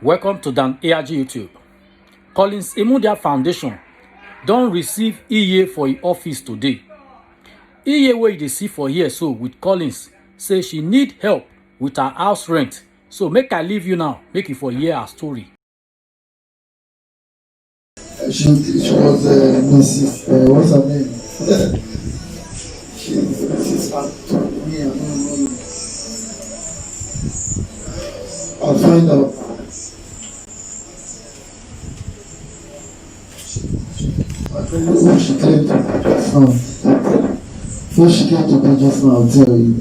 Welcome to Dan ARG YouTube. Collins Imudia Foundation don receive EA for e office today. EA wey you dey see for here so with Collins say she need help with her house rent. So make I leave you now, make you for hear her story. She was Mrs. What's her name? She's Mrs. Antonia. I'll find out. I don't know who she came to just now. Who she came to me just now, I'll tell you.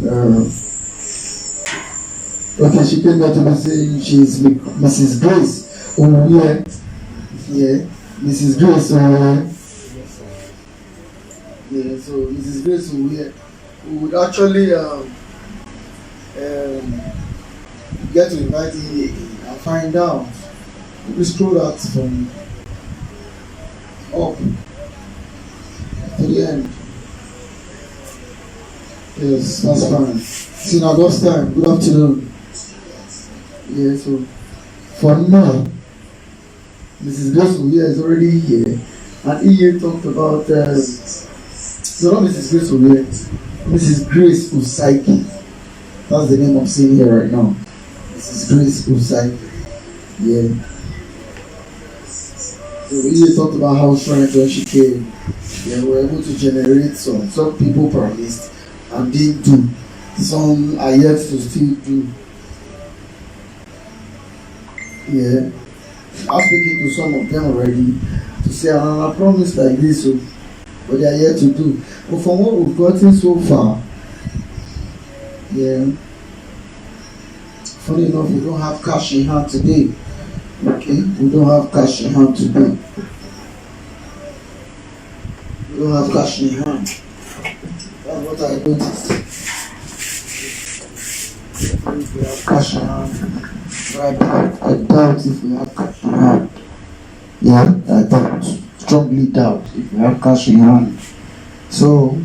Okay, she came there to me saying she's Mrs. Grace. Oh, yeah, Mrs. Grace. Yeah, so Mrs. Grace, we would actually get to invite you and find out. We scroll out from up to the end. Yes, that's fine. See now, those time. Good afternoon. Yeah, so for now, Mrs. Grace is already here, and Ian talked about so not Mrs. Grace Mrs. Grace Usaiki. That's the name I'm seeing here right now. Mrs. Grace Usaiki. Yeah. So Ian talked about house rent when she came. Yeah, we were able to generate some people promised and didn't do. Some are yet to still do. Yeah. I'm speaking to some of them already to say another promise like this, so but they are yet to do. But from what we've gotten so far, yeah. Funny enough, we don't have cash in hand today. Okay, we don't have cash in hand today. We don't have cash in hand. That's what I noticed. If we have cash in hand. But I doubt if we have cash in hand. Yeah, I doubt, strongly doubt if we have cash in hand. So,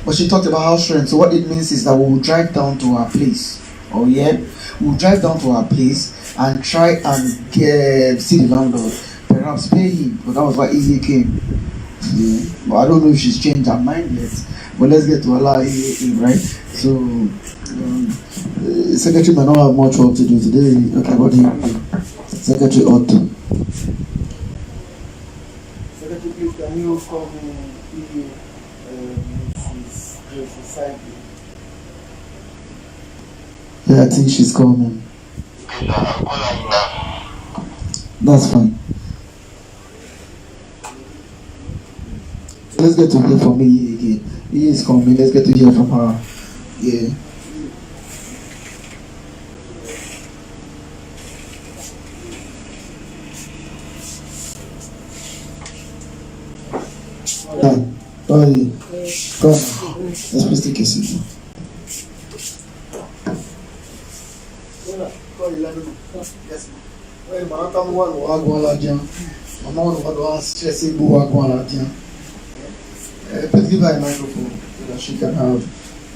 but she talked about house rent. So what it means is that we will drive down to her place. Oh yeah, we'll drive down to her place and try and see the landlord. Perhaps pay him. But that was why Izzy came. Yeah, but I don't know if she's changed her mind yet. But let's get to allow Izzy in, right? So. Secretary might not have much work to do today. Okay, what do you do? Secretary ought to. Secretary, please, can you call me Mrs. Grace? Yeah, I think she's coming. That's fine. So let's get to hear from me again. He is coming. Let's get to hear from her. Yeah. Oi, come. Let's please take a seat. Yes. Well, Marata one Wagwalajan. Among what was stressing Wagwalajan. Please give her a microphone so that she can have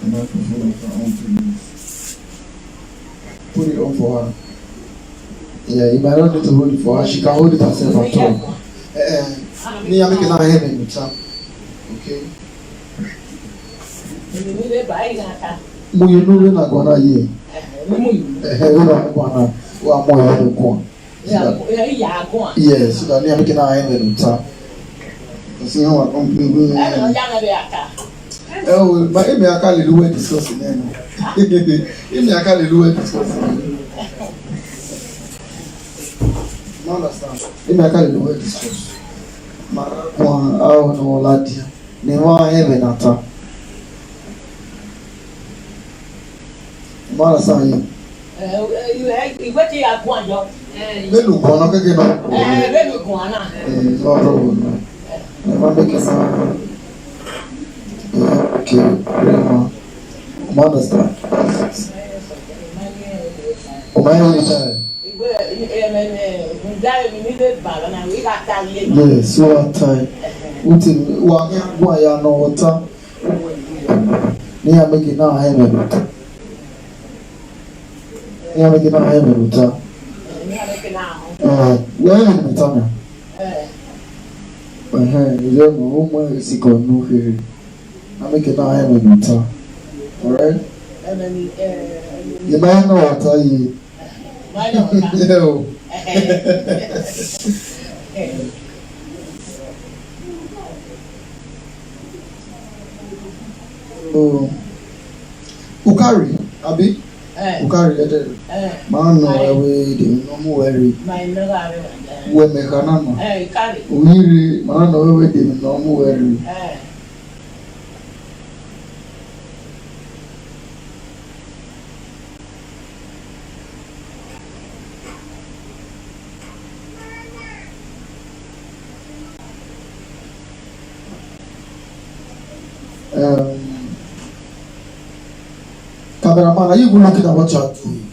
a microphone of her own to use. Put it on for her. Yeah, you might not need to hold it for her. She can hold it herself and talk. Me, I'm making her head in the top. Okay. Mo you know when I gonna ye. Yes, so that I'm making her head in the top. See how I come to oh, but if I can't do it discussing then. If I can't do it discussing. You understand? If I can't do it discussing. One hour no ladia. They want heaven at all. Mara saying. You what you are going on? Velu kona keke no. Velu kona. No problem. Never make it sound. Okay, grandma. You understand? Yes, so at time. Why you know water? They are making now heaven. Yeah, we can have a better. Where are the better? You don't know where is he going to here. I'm making a have a better. Alright? You might know what I tell No. Oh, Ukari, Abi? Ukari, man, no, away, the no worry. When me canama, we man, no, away, the no worry. Cameraman, are you even looking at what you are doing?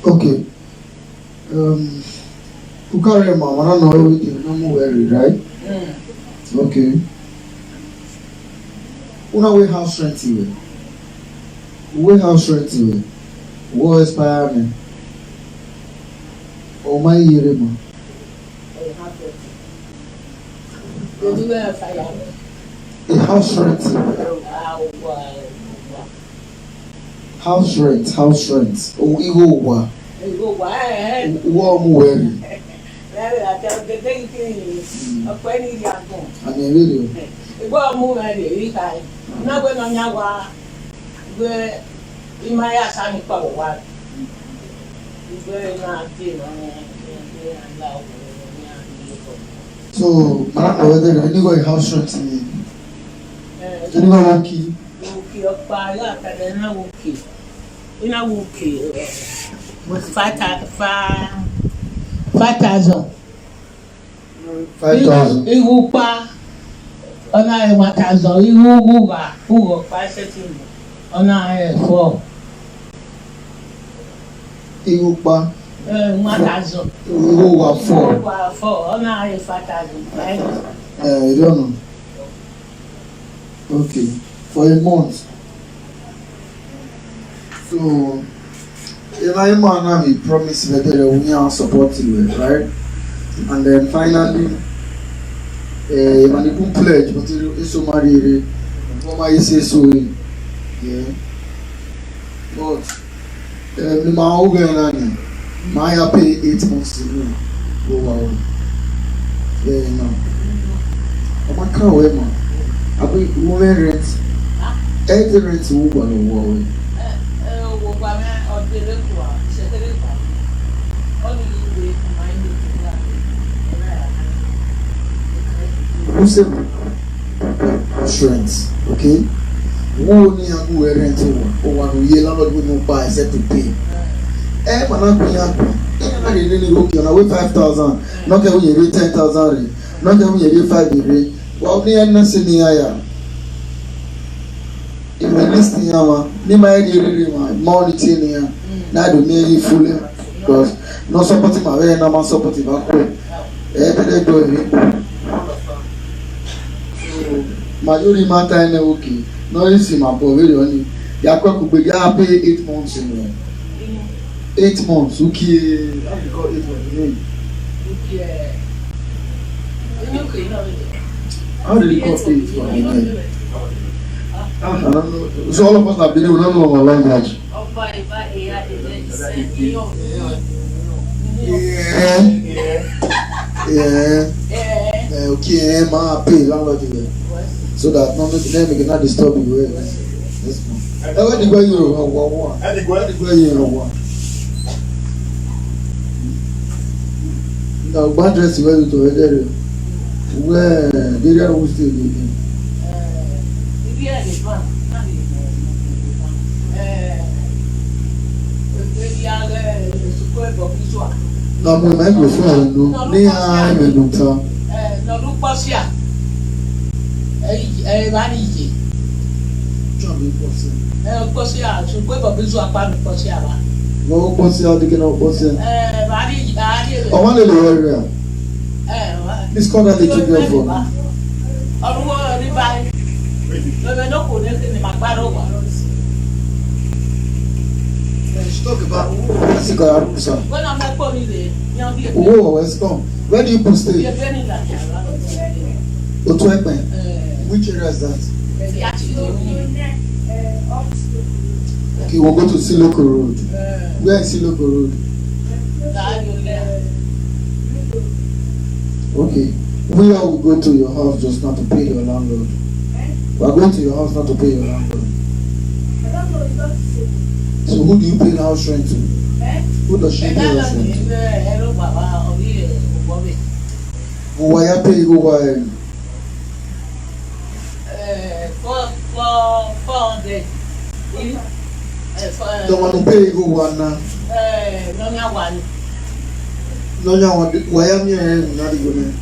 Okay. Ukari, mama, I don't know everything. No worry, right? Okay. We have strength here. We have strength here. What inspire me? Oh my year, man. House strength. House strength. House strength. Oh, ego wa. Warm worry. I mean, really. So, I don't know whether you go house strength. You go key. Was 5,000. 5,000. Igupa. Ona 1,000. Iguba. Ugo 5,000. Ona 4. Igupa. 1,000. Iguba 4. Iguba 4. Ona 5,000. You don't know. Okay. For a month. So, my man he promised that they will support you, right? And then finally, man he pledge, but he so married. Mama he say so, yeah. But the man who going Maya pay 8 months to do. Oh wow. Yeah, no. I'm a car man. I be woman rent. 8 rent who go no Who say strength, okay? Who only have who rent or one year landlord will not buy except to pay. Man, I'm going to really okay. On away 5,000, not that we 10,000, not that we 5,000. Well, we are not saying here. In the list here, they might really money here. Now do me fully because no supporting my way, no man supporting my way. Every day majority matter in okay. No you see my poor very only. Ya could be pay 8 months in 8 months. Okay, how you call 8 months? How do you call 8 months? I don't know. So all of us have been able to know our language. Yeah. Okay, ma pay language. So that no them cannot disturb you. Yes, ma'am. Where the go you one? Where the go you one? Now, bad dress where you to where they are who stay again. Na mo microphone no. Ni a me no ta. No do posia. Bari je. John be posia. Posia, so pe bo bizu apa mi posia ba. Wo posia de kena posia. Bari. O wan le area. This call that the children for. Oruwo ri bai. Bebe no ko ne magbaro wa. Let's talk about Sikarusa. When I'm not calling it, Oh, let's come. Where do you put stay? Otuepe. Which area is that? Okay, we'll go to Siloko Road. Where is Siloko Road? Okay. We all will go to your house just not to pay your landlord. We are going to your house not to pay your landlord. So who do you pay the house rent to? Who does she pay house rent to? Why pay you why? 400. Don't want to pay you one now. No, why am I not going?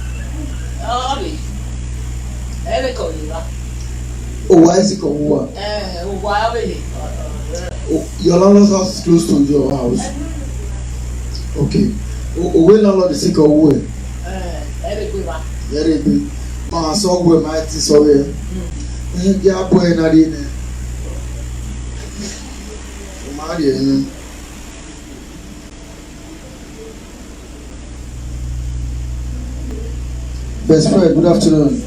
Oh, why is it called? Your landlord's house is close to your house. Okay. Where landlord is sick or where? Very big. Ma so where my tis away. Yeah, boy, not in there. Best friend, good afternoon.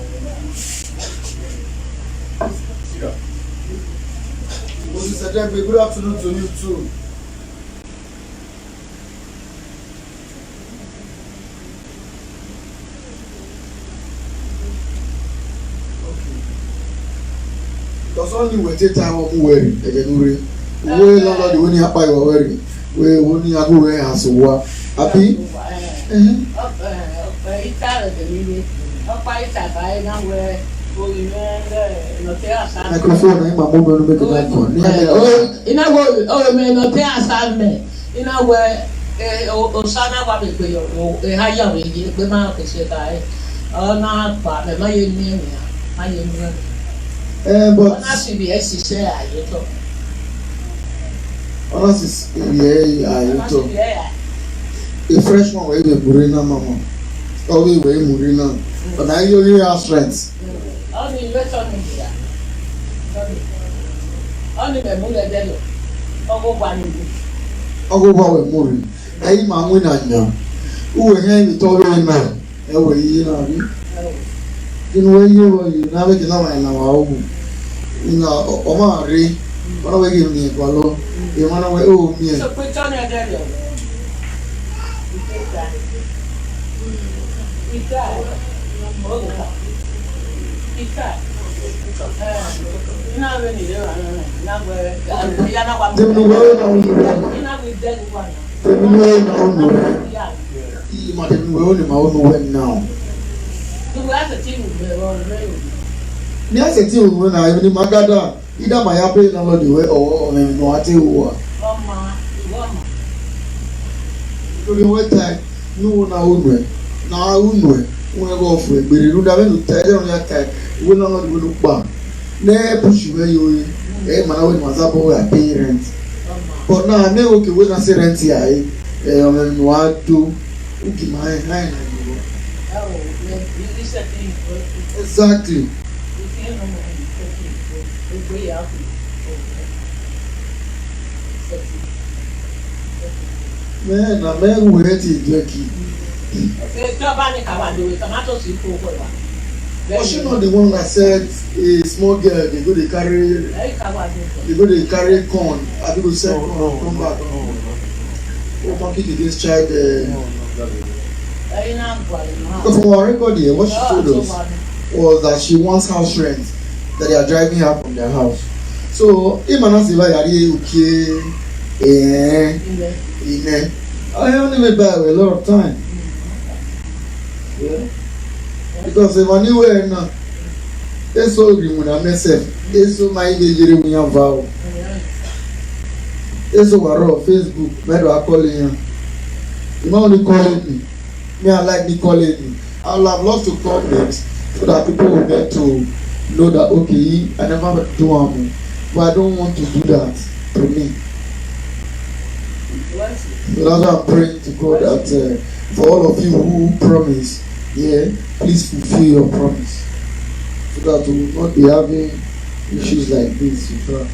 Good afternoon to you too. Because only we take time of wearing again. We landlord the only appa you wearing. We only go wear as well. Happy? Microphone, I'm a mobile make that one. In a way, may not pay assignment. In a way, Osana Wabi, a higher way, the market said I. Oh, not, but my name, my name. But I should be a sister, you talk. Honest, yeah, you talk. A freshman way with Murina, Mama. Only way Murina. But I only have strength. Only better than here. Only the Mula Dello. Ogo wa Muri. Ayi ma win anya. Who here we told you now. E we yi na bi. In way you na we na wa na wa ogu. Ina o ma re. Ona we give me kwalo. E ma na we o mi e. So put on your Dello. We go for it, but you don't have to tell on your cat. We don't want to buy. Never push you where you man with Mazapo parents. But now I may okay with a rent here. What to give my hand. Exactly. Man, a man waiting, Jackie. Was she not the one that said a small girl they go to carry corn? I think we said corn come back. Oh, monkey this child. Because from our record here, what she told us was that she wants house rent that they are driving her from their house. So, Imanasiva Yari okay, I only went by a lot of time. Yeah. Because if I knew where now, it's so green when I mess up. It's so my age when you vow. It's so raw Facebook, where do I call you? The man only calling me. Me, I like me calling me. I would have loved to call names so that people will get to know that okay, I never do harm, but I don't want to do that to me. So that's why I'm praying to God that for all of you who promise, please fulfill your promise, so that we will not be having issues like this with her.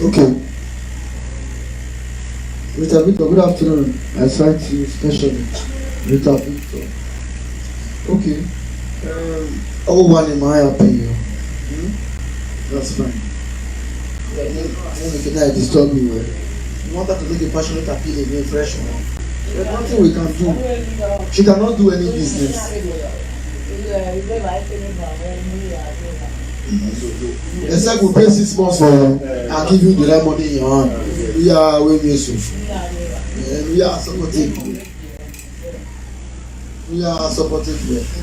Okay. Rita Victor, good afternoon. I cite you especially. Rita Victor. Okay. All one in my opinion. That's fine. Then I disturb you. You want her to make a passionate appeal against a fresh one. There's nothing we can do. She cannot do any business. Except we pay 6 months for you and give you the right money in your hand. We are we are supportive. We are supportive.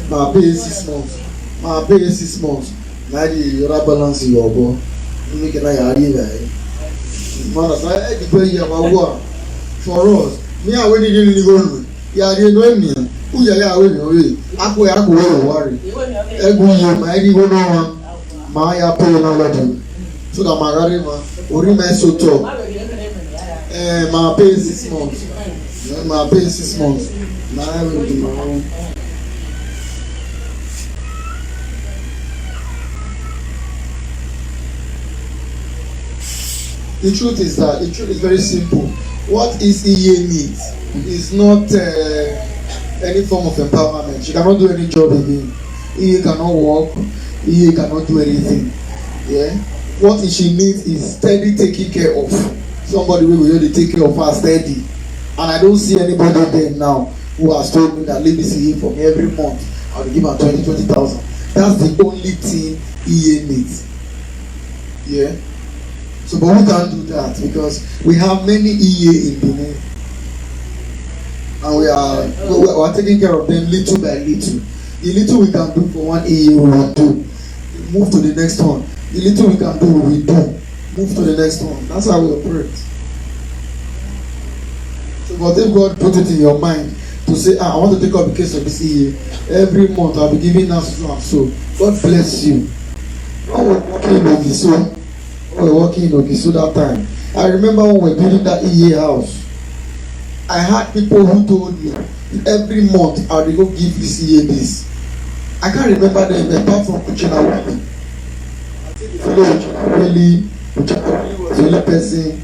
My pay 6 months. My pay 6 months. Now the other balance in your ball. You make it like a river. Man, I depend on our for us. Me, I went in the go. Yeah, they know me. Who you are away? Aku worry. Every year, my ID go on. My pay no level. So that my garima ori my so talk. My pay 6 months. My pay 6 months. Now I will do my own. The truth is that the truth is very simple. What is EA needs is not any form of empowerment. She cannot do any job again. EA cannot work. EA cannot do anything. Yeah. What she needs is steady taking care of somebody who will really take care of her steady. And I don't see anybody there now who has told me that let me see him for me every month. I'll give her 20,000. That's the only thing EA needs. Yeah. So, but we can't do that because we have many EA in Benin, and we are taking care of them little by little. The little we can do for one EA, we will do. Move to the next one. The little we can do, we do. Move to the next one. That's how we operate. So, but if God put it in your mind to say, I want to take up the case of this EA, every month I'll be giving us so and so. God bless you. Oh, okay, maybe so. We were working in Ogiso that time. I remember when we were building that EA house. I had people who told me every month I would go give this EA this. I can't remember them apart from Uchenna Willie. I think the fellow Uchenna Willie was the only person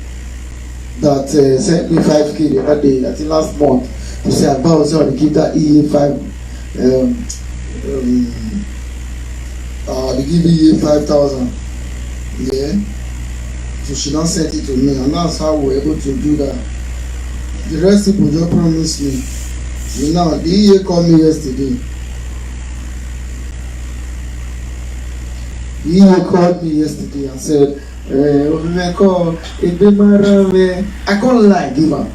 that sent me 5K the other day, I think last month, to say I was going to give that EA 5,000. Yeah. So she now sent it to me, and that's how we were able to do that. The rest people just promised me. So now the EA called me yesterday. The EA called me yesterday and said, I can't lie, give her.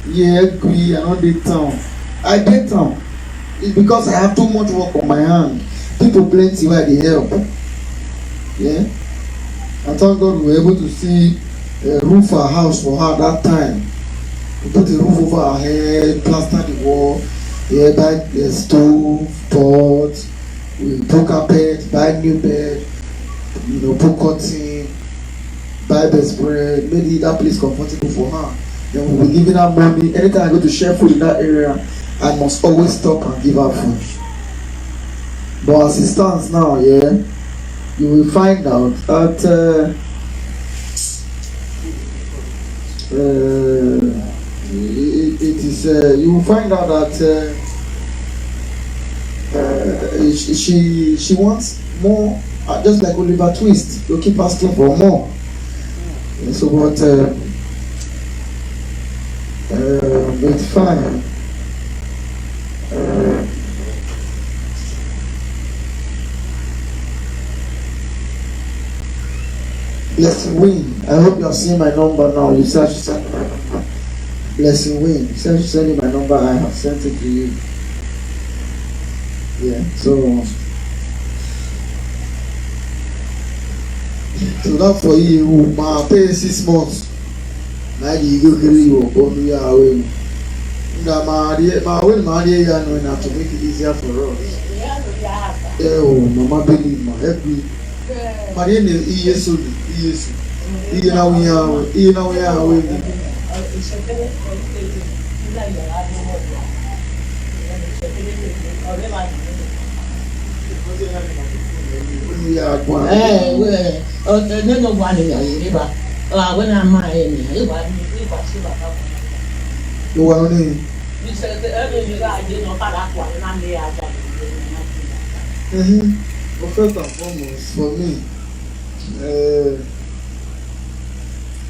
Yeah, agree, I don't did town. I did town. It's because I have too much work on my hand. People plenty where they help. Yeah. And thank God we were able to see a roof for a house for her that time. We put a roof over her head, plaster the wall, buy the stove, pot, we put carpet, buy new bed, put curtain, buy best bread, made that place comfortable for her. Then we'll be giving her money. Anytime I go to share food in that area, I must always stop and give her food. But as it stands now, you will find out that it is you will find out that she wants more, just like Oliver Twist. You keep asking for more. So but it's fine. Blessing Win. I hope you have seen my number now. You said you sent Blessing Win. You said you sent me my number. I have sent it to you. Yeah. So that for you, my pay 6 months. Now you go carry your bond your away. My win, my dear, you know, to make it easier for us. Oh, Mama believe my every. My name is Yesu. You know we are. Well, first and foremost, for me,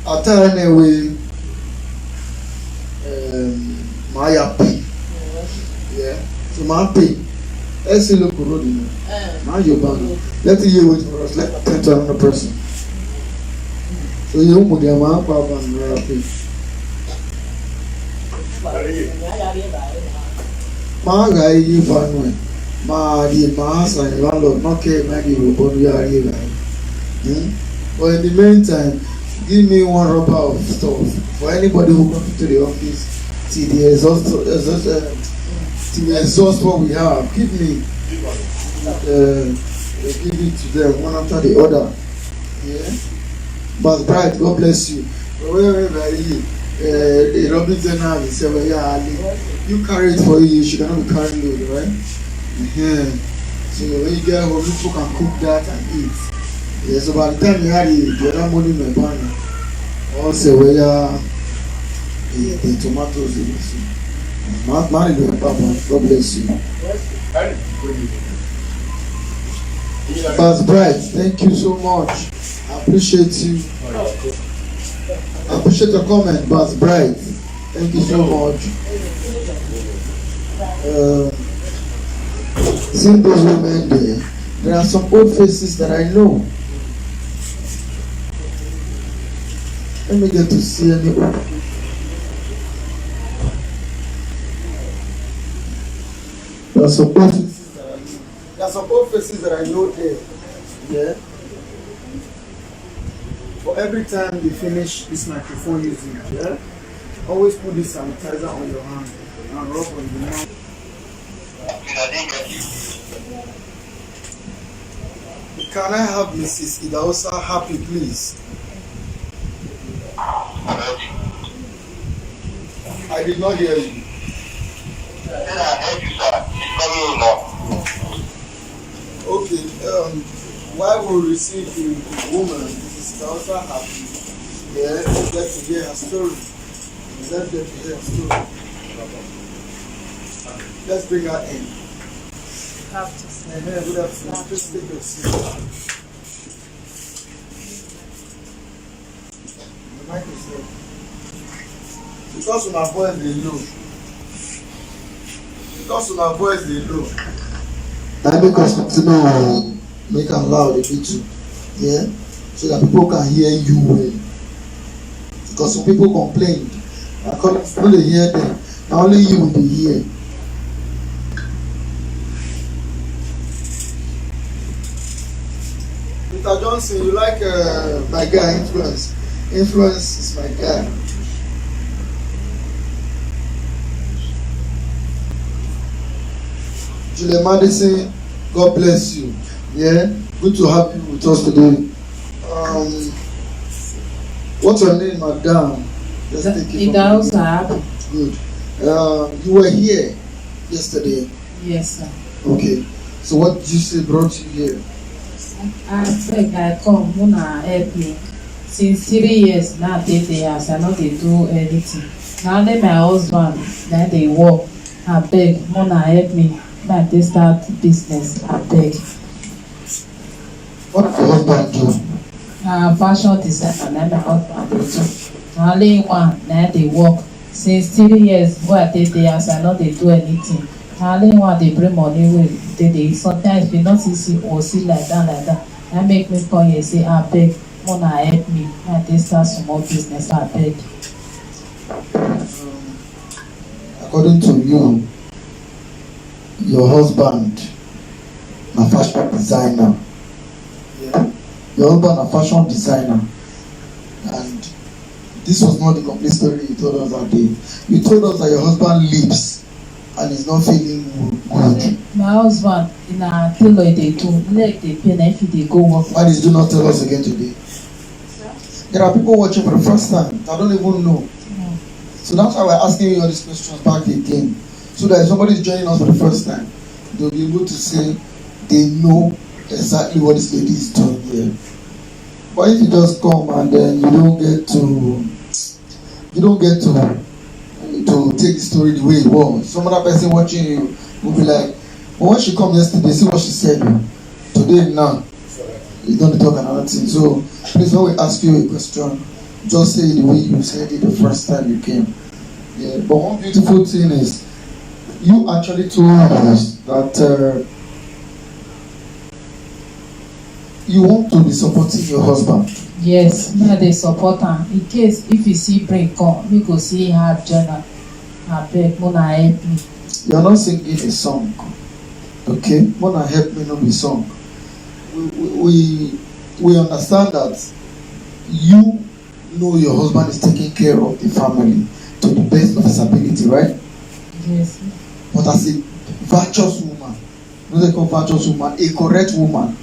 at time anyway, my happy, yeah. So my pay, let's see look road, you know. Now you're bound. Let the year wait for us. Let 10 to another person. So you don't put your man power and my happy. My guy, you find one. My house and landlord not care my give upon you are here. But in the meantime, give me one rubber of stuff for anybody who comes to the office till the exhaust what we have. Give it to them one after the other. Yeah. But bright, God bless you. Wherever you Robinson have is you carry it for you should not be carrying it, right? So when you get home, people can cook that and eat. Yeah, so by the time you had the other money in my banner, also where the tomatoes in it. God bless you. Pastor Bright, thank you so much. I appreciate you. I appreciate your comment, Pastor Bright. Thank you so much. Seeing those women there are some old faces that I know. Let me get to see any old. There are some old faces that I know. There are some old faces that I know there. Yeah. But every time they finish this microphone using it, yeah, always put this sanitizer on your hand and rub on your mouth. Can I have Mrs. Idaosa happy, please? I did not hear you. Okay, while we receive the woman, Mrs. Idaosa happy, yeah, let's get to hear her story. Let's get to hear her story. Let's bring her in. Have to say. Good afternoon. Please take your seat. The mic is there. Because of my voice they low. Because of my voice they low. I make us to know, make them loud a bit too. Yeah? So that people can hear you well. Because some people complain. I call it when they hear them. Not only you will be here. Mr. Johnson, you like my guy, Influence? Influence is my guy. Julie Madison, God bless you. Yeah, good to have you with us today. What's your name, madam? Just take it from me. Good. You were here yesterday. Yes, sir. Okay. So what did you say brought you here? I beg I come, Muna help me. Since 3 years now, they ask, I know they do anything. Now only my husband, then they work. I beg, Muna help me. Now they start business. I beg. What does your husband do? Fashion designer, then my husband they do. Now only one, then they work. Since 3 years, where they ask, I know they do anything. Now only one they bring money with. They sometimes if you not see or see like that, that make me call you and say, I beg. una help me make I take start small business abeg. According to you, your husband a fashion designer. Yeah. Your husband a fashion designer. And this was not the complete story you told us that day. You told us that your husband leaves and is not feeling good. My husband na tailor e dey do, leg dey pain na if he dey go work. Why did you not tell us again today? There are people watching for the first time that don't even know. So that's why we're asking you all these questions back again. So that if somebody is joining us for the first time, they'll be able to say they know exactly what this lady is doing here. But if you just come and then you don't get to take the story the way it was, some other person watching you will be like, well, when she come yesterday, see what she said. Today now, you don't talk another thing. So please, when we ask you a question, just say it the way you said it the first time you came. Yeah. But one beautiful thing is, you actually told us that you want to be supporting your husband. Yes, me I dey support am. In case if you see break come, me go see her journal. Abeg, una help me. You are not singing a song, okay? Una help me, no be song. We understand that you know your husband is taking care of the family to the best of his ability, right? Yes. But as a virtuous woman, no dey call virtuous woman, a correct woman,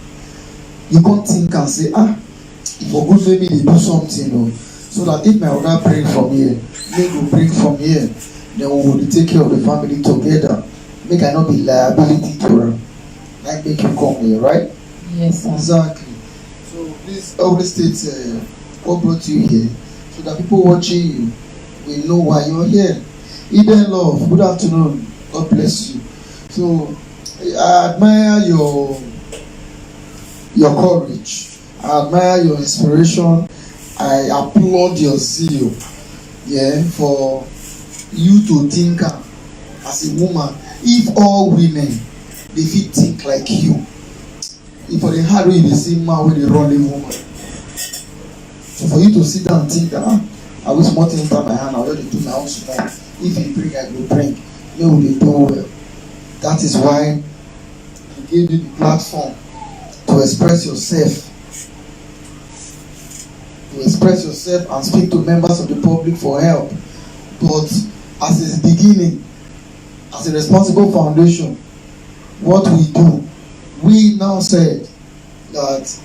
you can't think and say, if for good maybe they do something, so that if my oga bring from here, they go bring from here, then we will take care of the family together. Make I not be liability to her. Like make you come here, right? Yes, sir. Exactly. So please always state what brought you here, so that people watching you will know why you're here. Eden Love, good afternoon. God bless you. So I admire your courage. I admire your inspiration. I applaud your zeal. Yeah, for you to think as a woman. If all women they fit think like you, if for the hard way they see man when they run a woman. So for you to sit down and think that I will small thing enter my hand, I will do my own small. If he bring, I will bring. You will do well. That is why he gave you the platform to express yourself. To express yourself and speak to members of the public for help. But as its beginning, as a responsible foundation, what we do, we now said that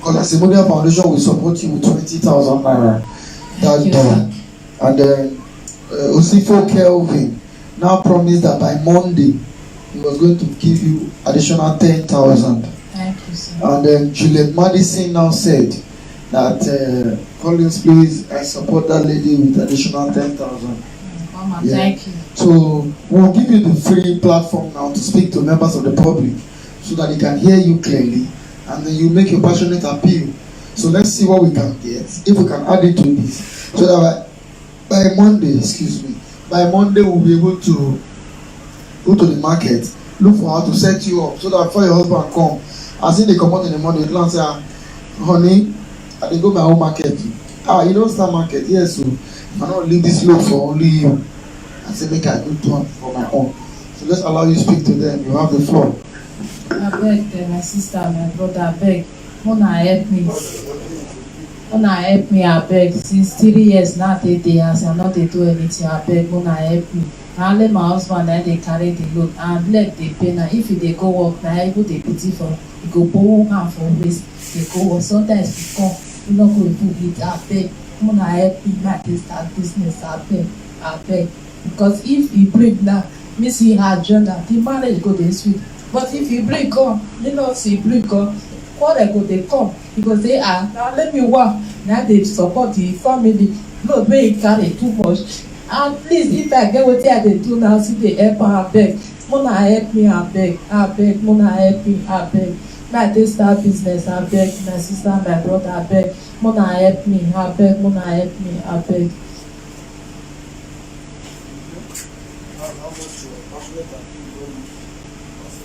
Collins Imodial Foundation will support you with 20,000 naira. That's done. And then Osifo Kelvin now promised that by Monday he was going to give you additional 10,000. Thank you, sir. And then Juliet Madison now said that Collins, please, I support that lady with additional 10,000. Mama, yeah. Thank you. So we'll give you the free platform now to speak to members of the public so that they can hear you clearly, and then you make your passionate appeal. So let's see what we can get, if we can add it to this, so that by Monday, by Monday we'll be able to go to the market, look for how to set you up, so that before your husband come, as in they come out in the morning, you can say, honey, I dey go my own market. You don't start market, yes, so I don't leave this load for only you. I say make I do one for my own. So let's allow you to speak to them. You have the floor. Abeg, my sister, my brother, abeg, una help me. Una help me, abeg. Since 3 years now, they house, I no dey do anything. Abeg, una help me. Na only my husband na dey carry the load, and leg dey pain. Na if he dey go work, na even dey pity for. He go borrow hand for waist, dey go work. Sometimes he come, he no go do it. Abeg, una help me make I start business. Abeg. Because if he break now, me see her journal, the marriage go dey sweet. But if he break come, me no see break come, quarrel go dey come. He go say, now let me work. Now they support the family. Load wey he carry too much. And please, if I get wetin I dey do now, see dey help am, abeg. Muna help me, abeg. Muna help me, abeg. Make I take start business, abeg. My sister, my brother, abeg. Muna help me, abeg. Muna help me, abeg.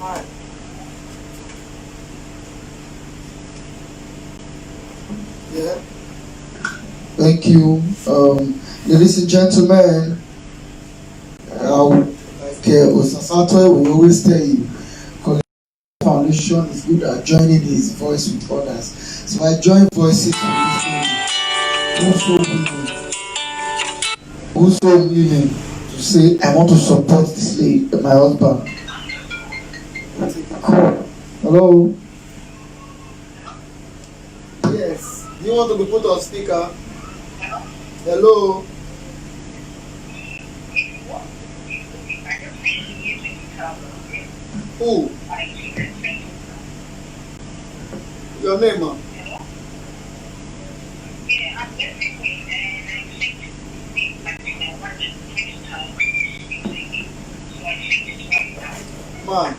Yeah. Thank you. Ladies and gentlemen, like Osasato will always tell you, Collins Foundation is good at joining his voice with others. So I join voices who's so willing to say, I want to support this lady, my husband. Hello? Yes. Do you want to be put on speaker? Hello? Who? Your name, ma? Man,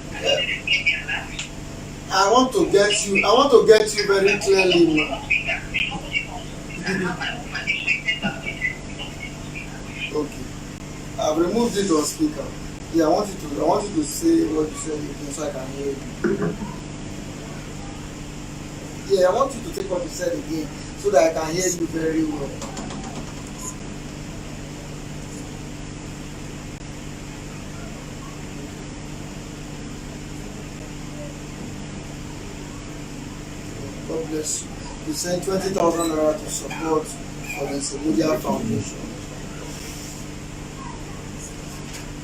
I want to get you very clearly, man. Okay. I've removed it on speaker. Yeah, I want you to say what you said again so I can hear you. Yeah, I want you to take what you said again so that I can hear you very well. God bless you. You sent 20,000 naira to support for the Media Foundation.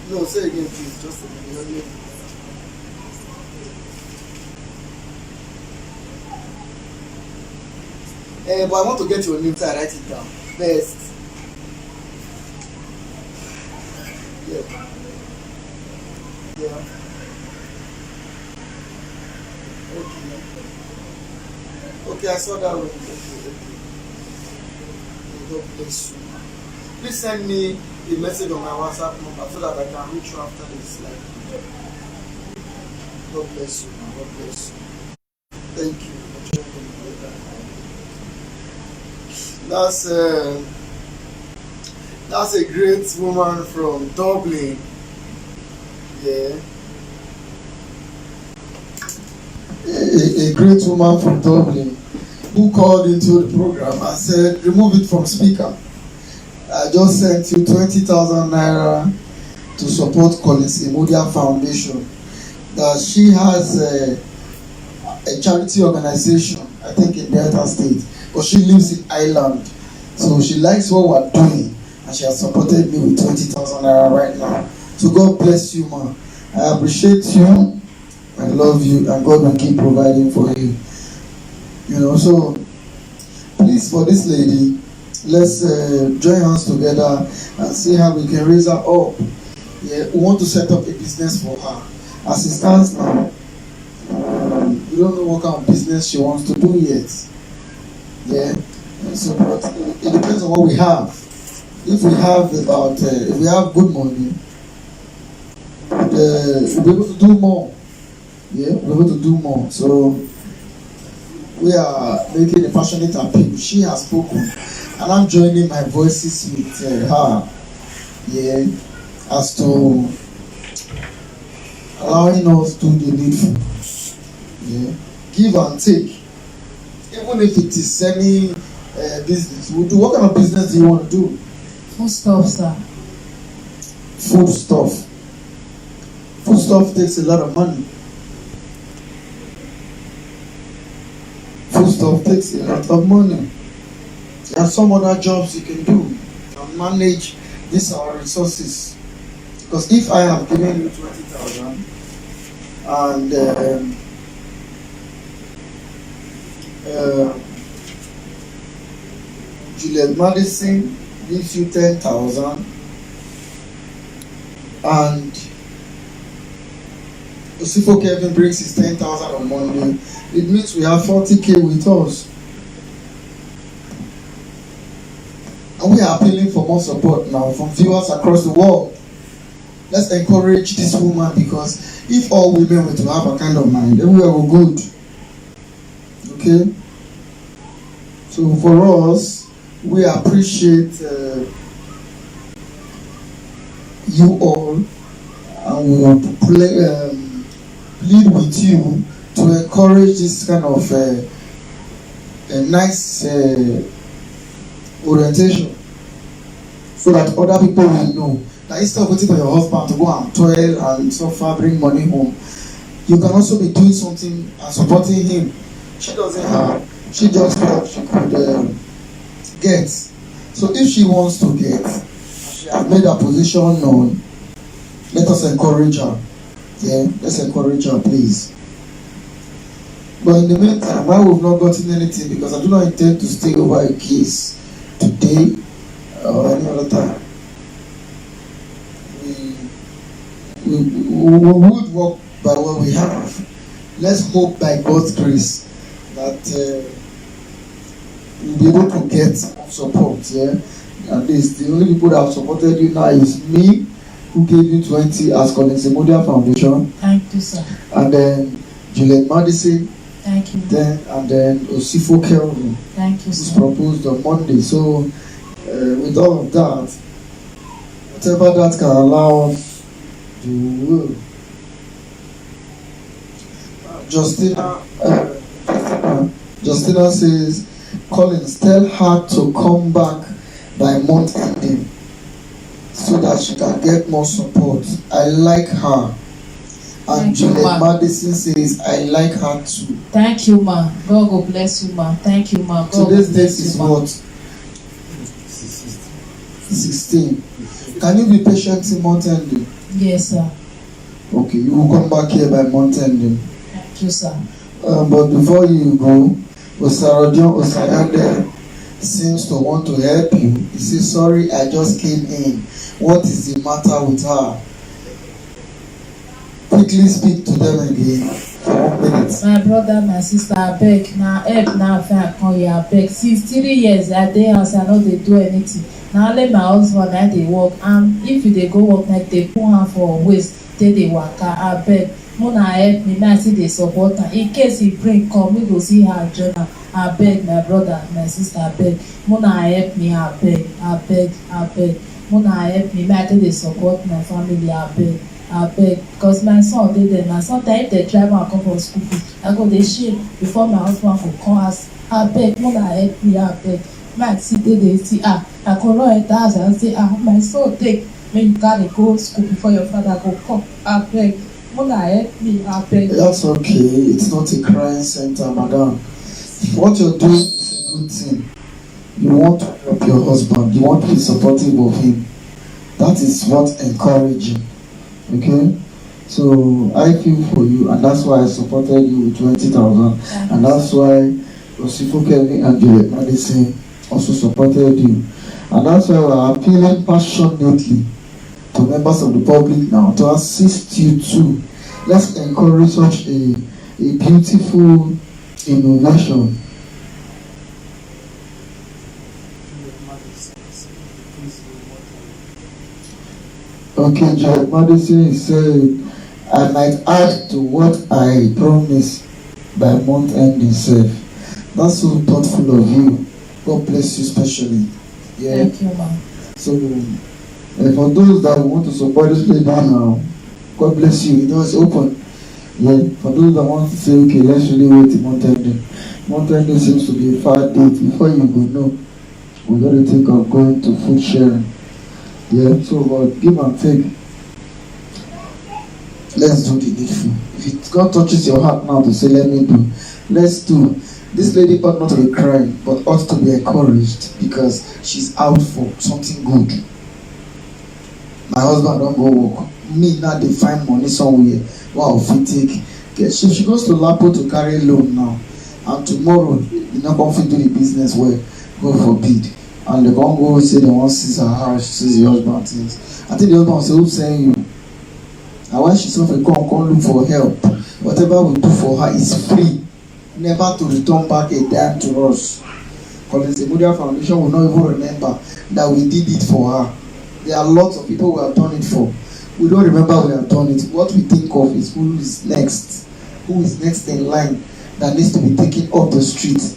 No, say again, please. Just a minute. But I want to get your name so I write it down first. Yeah. Yeah. Okay, I saw that one. Okay. God bless you. Please send me a message on my WhatsApp number so that I can reach you after this. God bless you. God bless you. Thank you. That's a great woman from Dublin. Yeah. A great woman from Dublin who called into the program and said, remove it from speaker. I just sent you 20,000 naira to support Collins Media Foundation. That she has a charity organization, I think in Delta State, but she lives in Ireland. So she likes what we're doing and she has supported me with 20,000 naira right now. So God bless you, man. I appreciate you. I love you and God will keep providing for you. So please, for this lady, let's join hands together and see how we can raise her up. Yeah, we want to set up a business for her. As it stands now, we don't know what kind of business she wants to do yet. Yeah, so but it depends on what we have. If we have if we have good money, we'll be able to do more. Yeah, we're able to do more. So we are making a passionate appeal. She has spoken, and I'm joining my voices with her. Yeah, as to allowing us to do the needful. Yeah, give and take. Even if it is any business, we'll do. What kind of business do you want to do? Food stuff, sir. Food stuff. Food stuff takes a lot of money. Food stuff takes a lot of money. There are some other jobs you can do. You can manage these our resources. Because if I have given you 20,000 and Juliet Madison gives you 10,000 and Osifo Kevin brings his 10,000 on Monday, it means we have 40K with us. And we are appealing for more support now from viewers across the world. Let's encourage this woman, because if all women were to have a kind of mind, then we are good. Okay? So for us, we appreciate you all, and we will plead with you to encourage this kind of a nice orientation, so that other people will know that instead of waiting for your husband to go and toil and suffer, bring money home, you can also be doing something and supporting him. She doesn't have, she just felt she could get. So if she wants to get, she has made her position known, let us encourage her. Yeah, let's encourage her, please. But in the meantime, why we've not gotten anything, because I do not intend to stay over a case today or any other time. We would work by what we have. Let's hope by God's grace that we'll be able to get support. Yeah, at least the only people that have supported you now is me, who gave you 20 as Collins Emodia Foundation. Thank you, sir. And then Juliet Madison. Thank you. Then Osifo Kelvin. Thank you, who's sir. proposed on Monday. So with all of that, whatever that can allow us to will. Justina says, Collins, tell her to come back by month ending so that she can get more support. I like her. And Juliet Madison says, I like her too. Thank you, ma. God will bless you, ma. Thank you, ma. God Today's will date bless is you, ma. what? 16. Can you be patient in month ending? Yes, sir. Okay, you will come back here by month ending. Thank you, sir. But before you go, Osarajon Osayande seems to want to help you. He says, sorry, I just came in. What is the matter with her? Quickly speak to them again for 1 minute. My brother, my sister, I beg. Now help, now if I come here, I beg. Since 3 years, I dey house, I know they do anything. Now let my husband, now they work. And if they go work, like they put her for waste, they work. I beg. Mona help me, now I see they support her. In case he bring, come, we go see her journal. I beg, my brother, my sister, I beg. Mona help me, I beg, I beg, I beg. Mona help me, I tell they support my family, I beg. I beg, because my son dey there now. Sometimes they drive and come from school, I go dey shame before my husband go come house. I beg, mona help me, I beg. My see dey see, I go run enter house and say, my son take, make you carry go school before your father go come. I beg, mona help me, I beg. That's okay. It's not a crying center, madam. What you're doing is a good thing. You want to help your husband. You want to be supportive of him. That is what encouraging. Okay, so I feel for you, and that's why I supported you with 20,000, and that's why Osifo Kelvin and Juliet Madison also supported you, and that's why we are appealing passionately to members of the public now to assist you too. Let's encourage such a beautiful innovation. Okay, Juliet Madison said, I might add to what I promised by month end itself. That's so thoughtful of you. God bless you especially. Yeah. Thank you, ma'am. So, for those that want to support this lady now, God bless you. You know, it's open. Yeah. For those that want to say, okay, let's really wait till month ending. Month ending seems to be a far date. Before you go, no, we got to think of going to food sharing. Yeah, so but give and take. Let's do the needful. If God touches your heart now to say, let me do, let's do. This lady ought not to be crying, but ought to be encouraged because she's out for something good. My husband don't go work. Me now they find money somewhere. Wow, if we take. So she goes to Lapo to carry loan now. And tomorrow, you're not going to do the business well. God forbid. And they can't go say they want to see her house, see the husband things. I think the husband will say, who's saying you? And when she's off, come look for help. Whatever we do for her is free. Never to return back a dime to us. Collins Emodia Foundation will not even remember that we did it for her. There are lots of people we have done it for. We don't remember we have done it. What we think of is who is next. Who is next in line that needs to be taken off the street.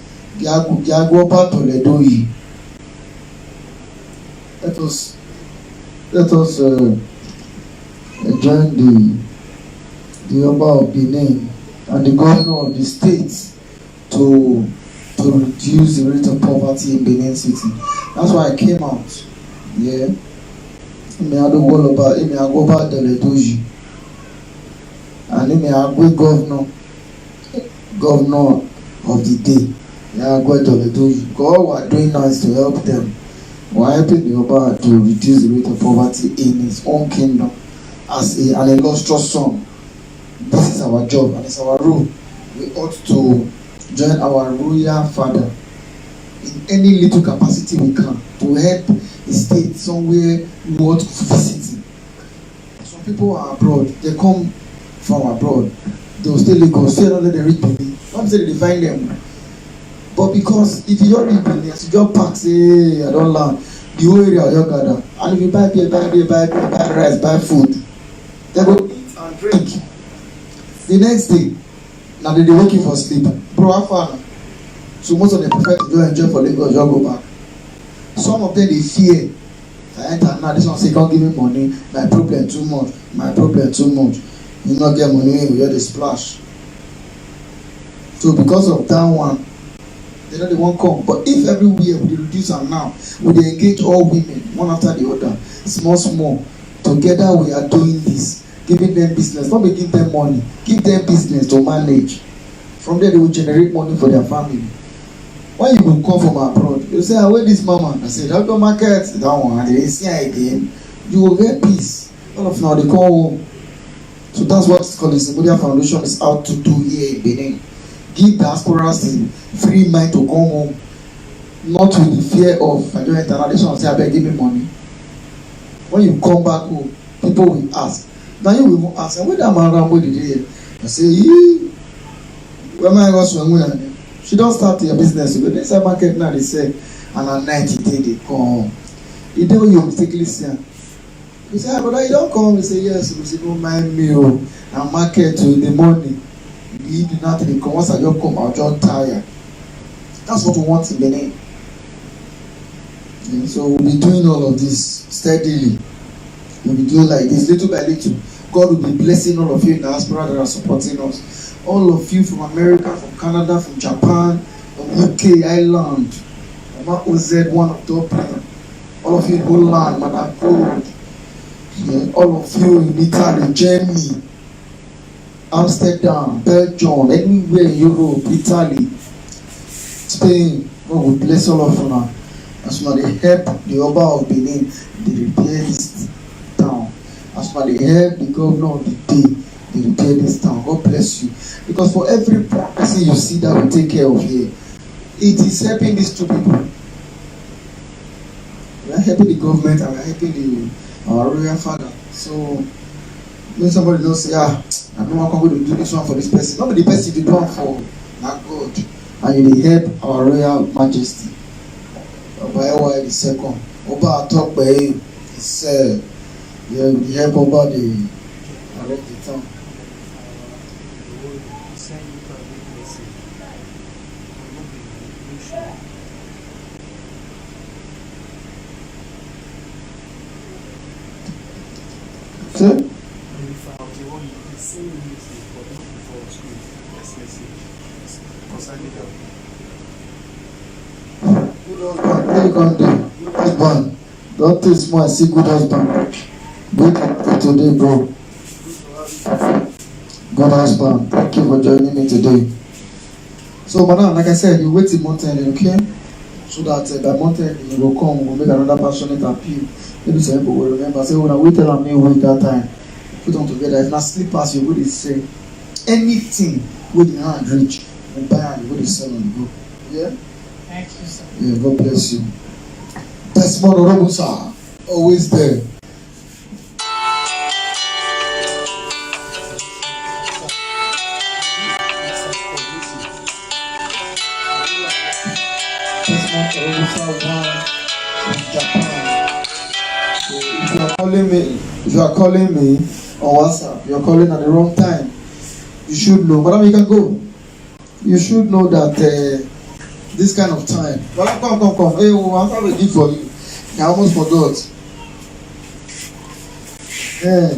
Let us join the the Oba of Benin and the governor of the state to reduce the rate of poverty in Benin City. That's why I came out. Yeah. Me I do all about me I go back the Doji. And me I go governor of the day. Yeah, I go to the Doji. God what we are doing now is to help them. We are helping the Oba to reduce the rate of poverty in his own kingdom as an illustrious son. This is our job and it's our role. We ought to join our royal father in any little capacity we can to help the state somewhere we want to visit. Some people are abroad, they come from abroad, they will stay Lagos, stay another they reach Benin. Not say they find them. But because if you don't reach Benin, you just pack, say I don't land, the whole area you gather. And if you buy beer, buy rice, buy food, they go eat and drink. The next day, now they working for sleep. Bro, how far now? So most of them prefer to go enjoy for Lagos, just go back. Some of them they fear. If I enter now, this one say can't give me money. My problem too much. You not get money, you hear the splash. So because of that one, they know they won't come. But if everywhere we reduce them now, we engage all women one after the other, small. Together we are doing this, giving them business. Not be give them money, give them business to manage. From there they will generate money for their family. When you will come from abroad, you say, where this mama? I say, that market, that one, they see again. You will get peace. All of now they come home. So that's what Collins Imudia Foundation is out to do here in Benin. Give diasporas the free mind to come home, not with the fear of I don't enter nation say, I beg give me money. When you come back home, people will ask. Now you will ask, where that man Rambo did here? I say, where my house when she don't start your business. You go inside market now, they say, and at night they come. The day when you mistakenly see you say, brother, you don't come. You say, yes. You say, don't mind me. And market to the morning. You do not come. Once I just come, I'll just tired. That's what we want in Benin. And so we'll be doing all of this steadily. We'll be doing like this, little by little. God will be blessing all of you in the diaspora that are supporting us. All of you from America, from Canada, from Japan, from UK, Ireland, Mama OZ, one of Dublin, all of you in Holland, Madam Gold, all of you in Italy, Germany, Amsterdam, Belgium, anywhere in Europe, Italy, Spain. God will bless all of you now. As soon as they help the Oba of Benin, they repair this town. As soon as they help the governor of the day, they repair this town. God bless you. Because for every person you see that we take care of here, it is helping these two people. We are helping the government and we are helping our royal father. So when somebody don't say, I don't want to do this one for this person. Not the person you do one for, not God. And you help our royal majesty. Oba the second. Oba talk by him. It's the help over the arrest the town. Sir? Good husband. Don't tell small, see good husband. Wait for today, bro. Good husband. Thank you for joining me today. So, madam, like I said, you wait till mountain, okay? So that by mountain you will come, we'll make another passionate appeal. Maybe some people will remember. Say, when I wait till me wait that time, put them together. If not slippers, you would say anything with the hand reach, you buy and you would sell and go. Yeah? Thank you, sir. Yeah, God bless you. Desmond Orobusa, always there. Desmond Orobusa from Japan. So if you are calling me on WhatsApp, you are calling at the wrong time. You should know. Madam, you can go. You should know that this kind of time. Well, come. Hey, I have a gift for you. I almost forgot. Yeah.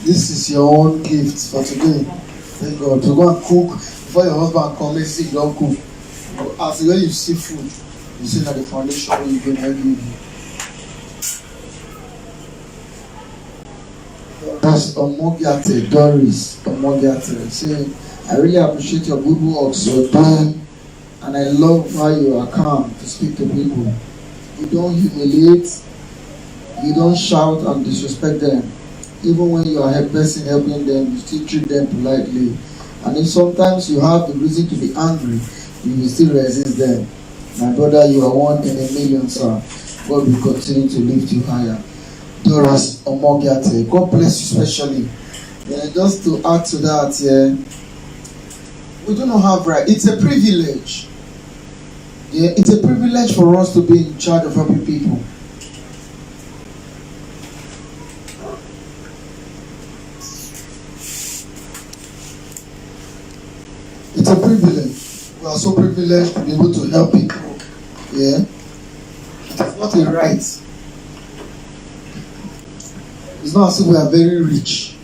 This is your own gift for today. Thank God. To go and cook before your husband comes, let's see you don't cook. As when you see food, you see that the foundation will you can help you. That's Omogiate, Doris Omogiate, saying, I really appreciate your good works you're doing, and I love how you are calm to speak to people. You don't humiliate, you don't shout and disrespect them. Even when you are a person helping them, you still treat them politely. And if sometimes you have the reason to be angry, you will still resist them. My brother, you are one in a million, sir. God will continue to lift you higher. Doris Omogiate, God bless you specially. Yeah, just to add to that, yeah, we do not have right. It's a privilege. Yeah, it's a privilege for us to be in charge of helping people. It's a privilege. We are so privileged to be able to help people. Yeah, it's not a right. It's not as if we are very rich.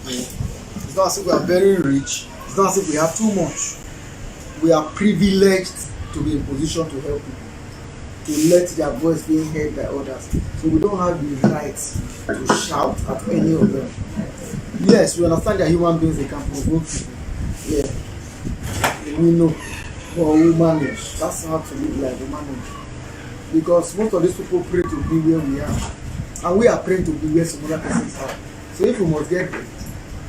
It's not as if we are very rich. It's not as if we have too much. We are privileged to be in position to help people, to let their voice be heard by others. So we don't have the right to shout at any of them. Yes, we understand that human beings, they can provoke people. Yeah, we know. But we manage. That's how to live life. We manage. Because most of these people pray to be where we are. And we are praying to be where some other persons are. So if we must get there,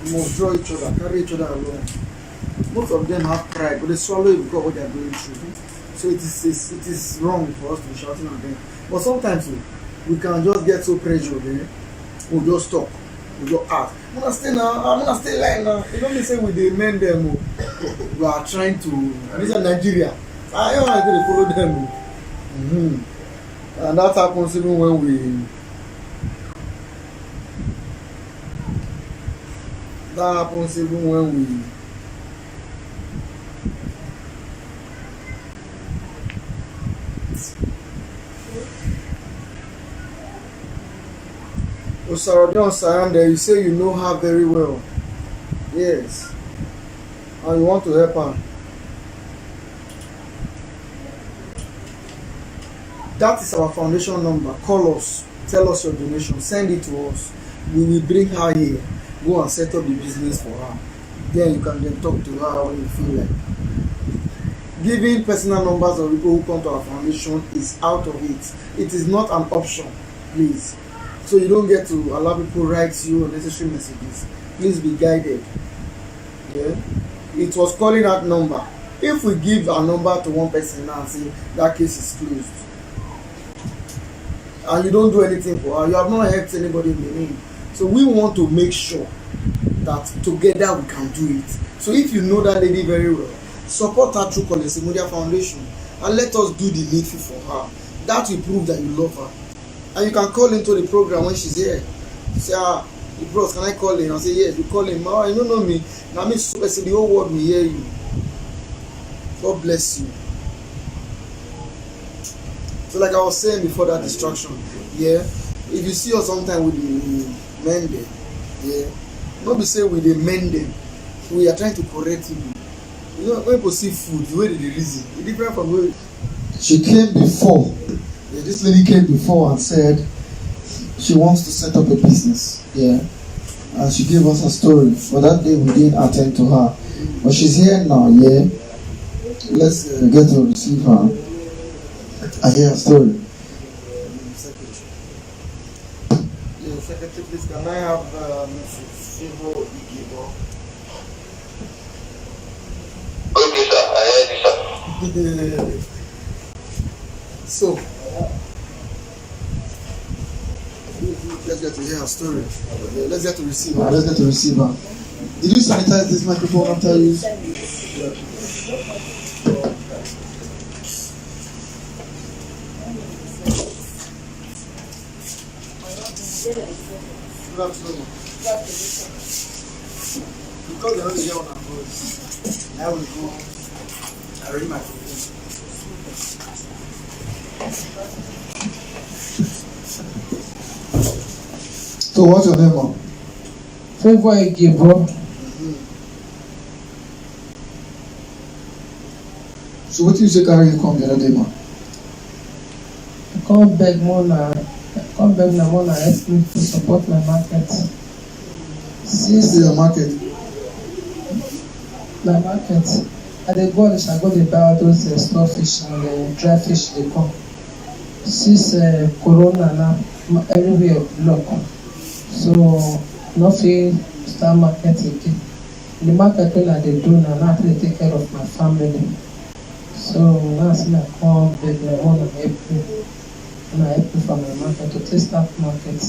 we must draw each other, carry each other along. Most of them have pride, but they swallow it because of what they are going through. So it is wrong for us to be shouting at them. But sometimes we can just get so pressured, we'll just stop. We'll just ask, I'm gonna stay now, I'm gonna stay like now. You don't say we demand them. We are trying to, this is Nigeria. I don't want to follow them. And that happens even when we. That happens even when we. Osarodon Sayande, you say you know her very well. Yes. And you want to help her. That is our foundation number. Call us. Tell us your donation. Send it to us. We will bring her here. Go and set up the business for her. Then you can then talk to her when you feel like. Giving personal numbers of people who come to our foundation is out of it. It is not an option, please. So you don't get to allow people write you unnecessary messages. Please be guided. Yeah? It was calling that number. If we give our number to one person now and say that case is closed, and you don't do anything for her, you have not helped anybody in the name. So we want to make sure that together we can do it. So if you know that lady very well, support her through Collins Imudia Foundation and let us do the needful for her. That will prove that you love her. And you can call into the program when she's here. Say, bros, can I call in? I'll say, yes, you call in. You don't know me. Now, me, the whole world will hear you. God bless you. So, like I was saying before that distraction, yeah, if you see us sometime with the men there, yeah, not be say with the men there, we are trying to correct you. You know, when people see food, the way they reason, it's different from where she came before. Yeah, this lady came before and said she wants to set up a business. Yeah, and she gave us a story. But that day we didn't attend to her. But she's here now. Yeah, let's get to receive her. I hear her story. Yeah, secretary, please can I have Mrs. Shivo Igibo? Okay, sir. I heard you, sir. So, let's get to hear her story. Let's get to receive her. Let's get to receive her. Did you sanitize this microphone after you? Good afternoon. Because they're not here on our voice, I will go. I read my phone. So what's your name, mom? Favor Igibo. So what you say carry you come the other day, man? I come beg Mona help me to support my market. This is your market. My market. I dey go I go dey buy all those store fish and dry fish dey come. Since corona now, everywhere block. So no fit start market again. The market wey I dey do now I dey take care of my family. So now see I come beg my mama help me. And I help me for my market to take start market.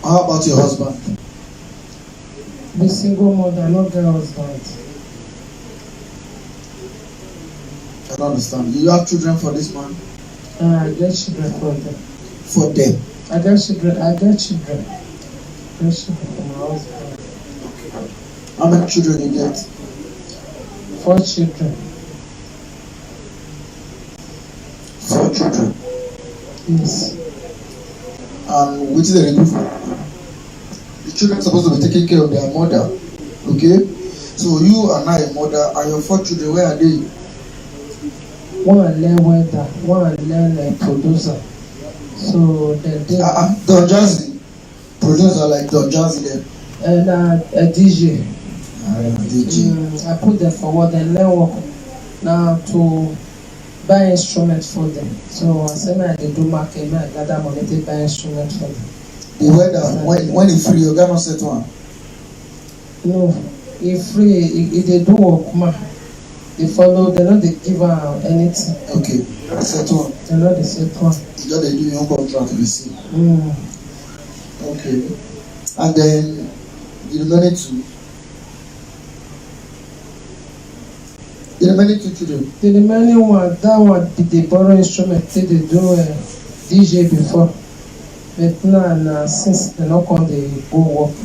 How about your husband? Be single mother, no get husband. I don't understand. You have children for this man? I get children for them. For them? I get children. I get children for my husband. How many children you get? 4 children. 4 children. Yes. And what is the do for? The children are supposed to be taking care of their mother. Okay? So you are now a mother and your 4 children, where are they? One learn welder, one learn producer. So they Don Jazzy. Producer like Don Jazzy there. And a DJ. DJ. I put them forward and learn work now to buy instruments for them. So I say I dey do market, I gather money to buy instruments for them. The weather, when it's free, you got no set one. No, if free, if they do work, they follow, they know they give her anything. Okay, set one. They know they set one. You got to do your own contract, you see. Okay. And then the remaining 2. The remaining 2 children. The remaining one, that one they borrow instrument till they do DJ before. But now since they not come they go work.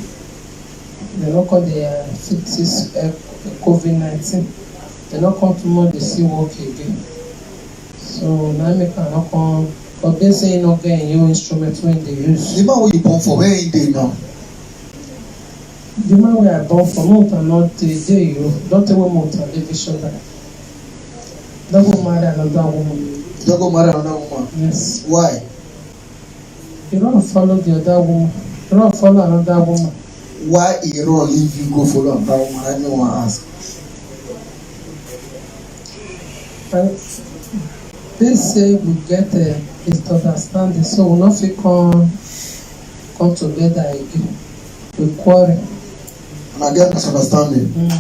They not come they fix this COVID-19. They not come tomorrow they see work again. So now make a not come. But they say not getting your instrument when they use. The man where you born for, where is they now? The man where I born for, not there you. Don't tell me what television that. Don't go marry another woman. You don't go marry another woman? Yes. Why? You don't follow the other woman. You don't follow another woman. Why is wrong if you go follow another woman? I don't want to ask. And they say we get a misunderstanding, so we not fit come together again. We quarrel. And I get misunderstanding. And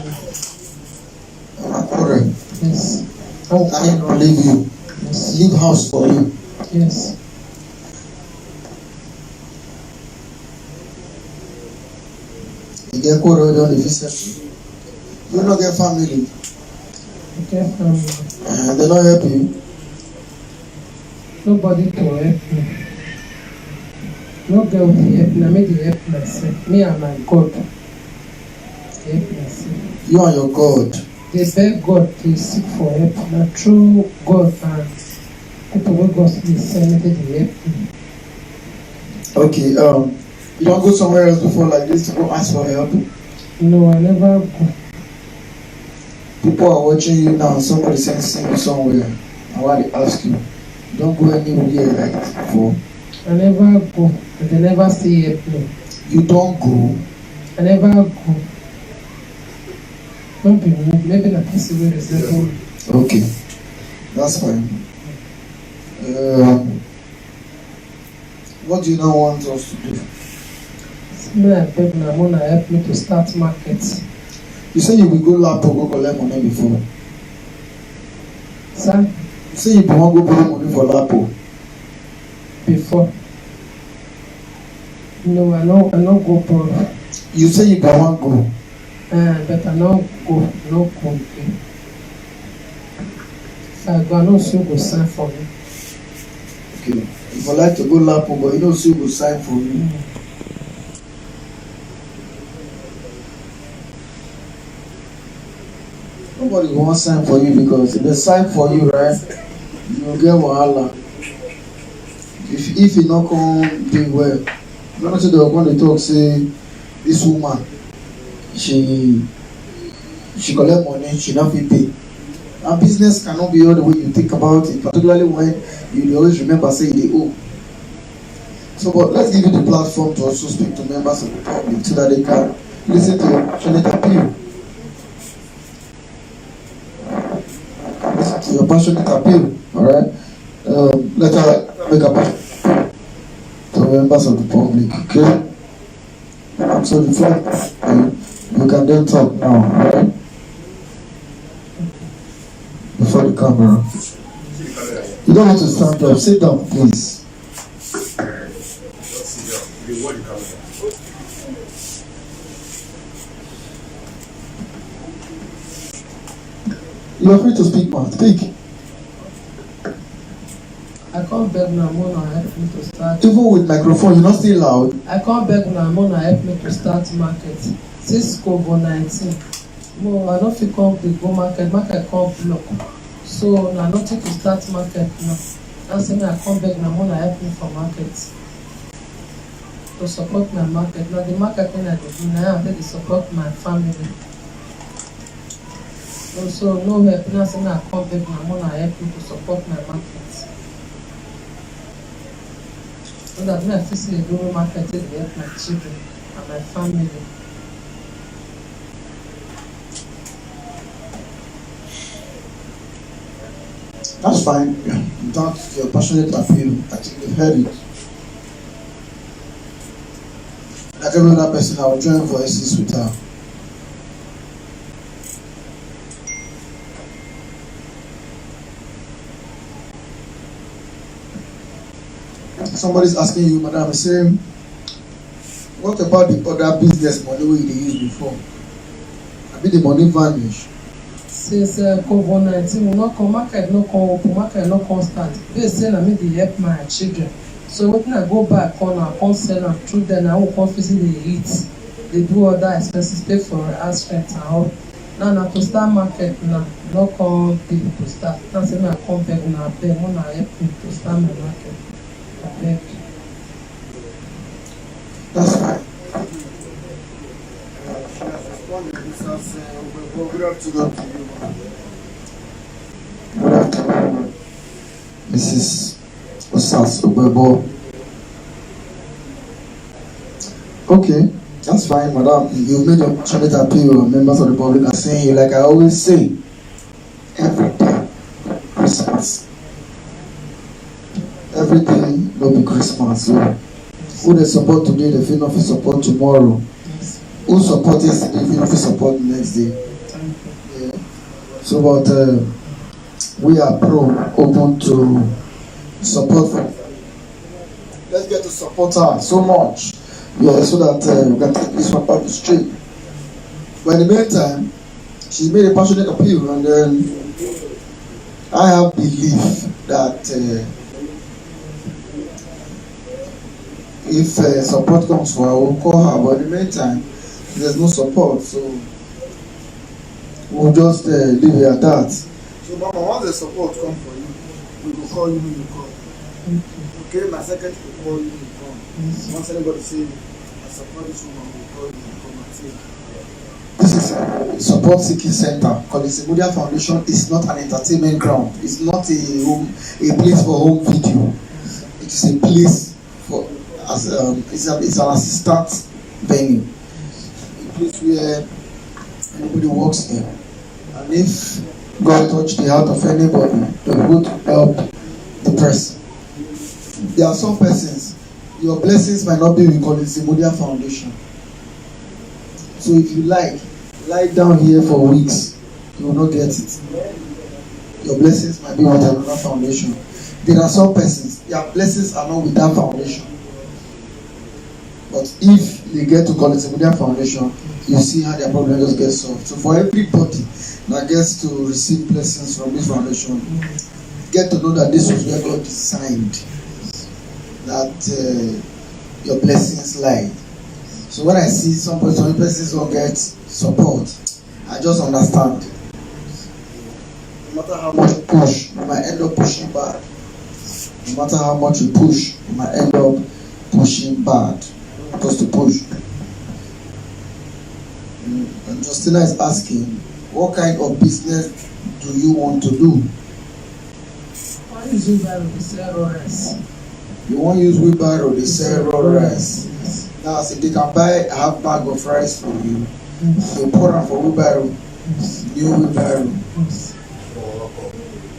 I quarrel. Yes. I don't leave you. Yes. Leave house for you. Yes. You get quarrel on the visit. You don't get family. Okay, They don't help you. nobody to help me. No girl to help me. I make the help myself. Me and my God. Help myself. You and your God. They beg God to seek for help. Na true God and people wey God dey send make they help me. Okay, you don't go somewhere else before like this to go ask for help? No, I never go. People are watching you now, somebody sends you somewhere. I want to ask you. Don't go anywhere like before. I never go. But they never still help me. You don't go. I never go. Don't be me. Maybe na person wey resemble me. Okay, that's fine. What do you now want us to do? May I beg na Mona help me to start market. You say you will go Lapo go collect money before. Sir, You say you want go borrow money for Lapo. before. No, I no go borrow. You say you want go. But I no go again. If I go, I know she go sign for me. Okay. If I like to go Lapo, but you know she will sign for you. Nobody wants sign for you because if they sign for you, right? you go get wahala. If e no come do well, you know say they go come dey talk say this woman she collect money, she no fit pay. And business cannot be all the way you think about it, particularly when you dey always remember say you dey owe. So, but let's give you the platform to also speak to members of the public so that they can listen to your passionate appeal. Listen to your passionate appeal, all right? Let her make a passion to members of the public, okay? So the floor, you can then talk now, all right? Before the camera. You don't have to stand up. Sit down, please. You are free to speak, man. Speak. I can't beg Namona help me to start. Even with microphone, you're not still loud. I can't beg Namona help me to start market. Since COVID-19, no, I don't feel come to go market can't block. So I don't think to start market now. That's why I can't beg Namona help me for market. To support my market. Now the market when I do now, I have to support my family. Also, no help now, say I can't beg Namona help me to support my market. So that when I feel the global market to help my children and my family. That's fine. That's your passionate appeal. I think they've heard it. Like every other person, I will join voices with her. Somebody's asking you, madam, saying, what about the other business money we used before? I mean, the money vanish. Since COVID-19, we not come market, no come open market, no constant. They say I mean they help my children. So when I go back on, I can't sell them through them. I won't come visit the eat. They do other expenses, pay for house rent and all. Now to start market now, no come people to start. Now say I come back now, pay when I help me to start my market. I beg. That's fine. Good afternoon to you. Good afternoon, Mrs. Osas Obebo. Okay, that's fine, madam. You made your passionate appeal. Members of the public are saying you, like I always say, every day, Christmas. Every day will be Christmas. So, who they support today, they feel not support tomorrow. Who support yesterday, they feel not support the next day. Yeah. So, but we are open to support. Let's get to support her so much, yeah, so that we can take this one back straight. But in the meantime, she made a passionate appeal, and then I have belief that if support comes for her, we'll call her. But in the meantime, there's no support, so we'll just leave it at that. So, Mama, once the support comes for you, we will call you when you come. Okay, my second will call you when you come. Once anybody say, I support this woman, we'll call you and come and say. This is a support seeking center. Collins Imudia Foundation is not an entertainment ground. It's not a place for home video. It is a place for it's an assistant venue. A place where anybody works here. And if God touch the heart of anybody, they would help the person. There are some persons, your blessings might not be with Collins Imudia Foundation. So if you lie down here for weeks, you will not get it. Your blessings might be with another foundation. There are some persons, their blessings are not with that foundation. But if they get to Collins Imudia Foundation, you see how their problem just gets solved. So for everybody that gets to receive blessings from this foundation, get to know that this was where God designed that your blessings lie. So when I see some persons don't get support, I just understand. no matter how much you push, you might end up pushing bad. No matter how much you push, you might end up pushing bad. Just to push. And Justina is asking, what kind of business do you want to do? Why is wheelbarrow to sell raw rice? You want to use wheelbarrow, they sell raw rice. Now, if they can buy a half bag of rice for you, you pour them for wheelbarrow, new wheelbarrow.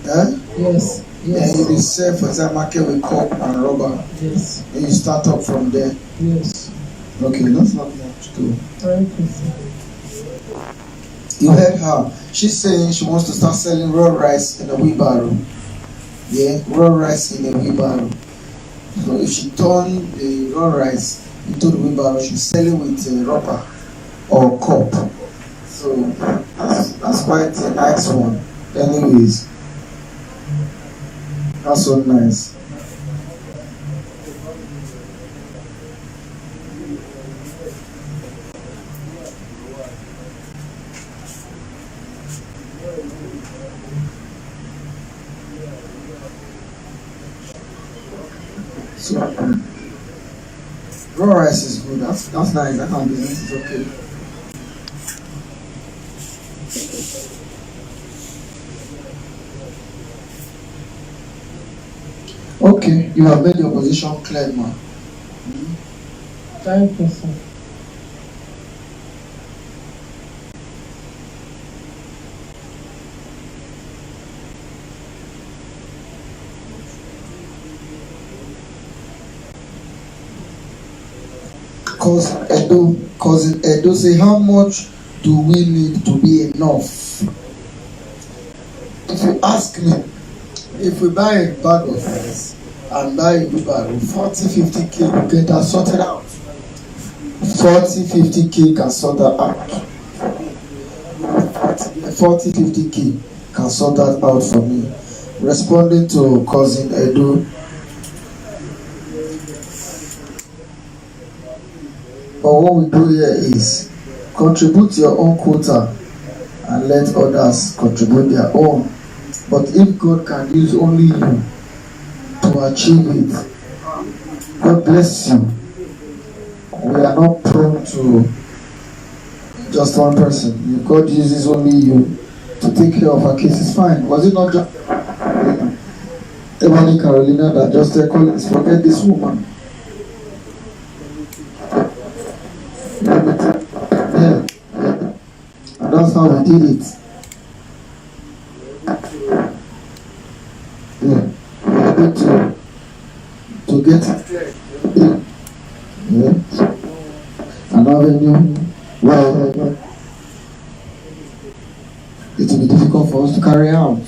Huh? Yes. And you sell for that market with cup and rubber. Yes. And you start up from there. Yes. Okay, that's not much too. Thank you, sir. You heard her. She's saying she wants to start selling raw rice in a wheelbarrow. Yeah, raw rice in a wheelbarrow. So if she turn the raw rice into the wheelbarrow, she's selling with a rubber or cup. So that's quite a nice one. Anyways, that's so nice. So raw rice is good. That's nice. That kind of business is okay. Okay, you have made your position clear, man. Thank you, sir. Cousin Edo say, how much do we need to be enough? If you ask me, if we buy a bag of rice and buy a wheelbarrow, 40-50K will get that sorted out. 40-50K can sort that out. 40-50K can sort that out for me. Responding to cousin Edo. But what we do here is contribute your own quota and let others contribute their own. But if God can use only you to achieve it, God bless you. We are not prone to just one person. If God uses only you to take care of our case, it's fine. Was it not just Ebony Carolina that just said, Collins, forget this woman? Yeah. And that's how we did it. Yeah. We are able to get it. Yeah. And avenue, well, it will be difficult for us to carry out.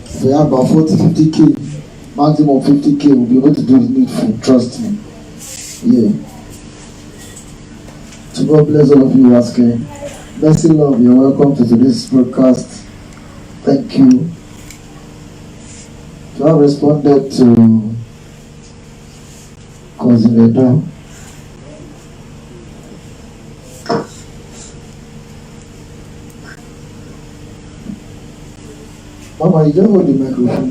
If we have about 40-50K, maximum 50K, we'll be able to do the needful, trust me. Yeah. So God bless all of you asking. Mercy, love, you're welcome to today's broadcast. Thank you. So I responded to cousin Edo. Mama, you don't hold the microphone.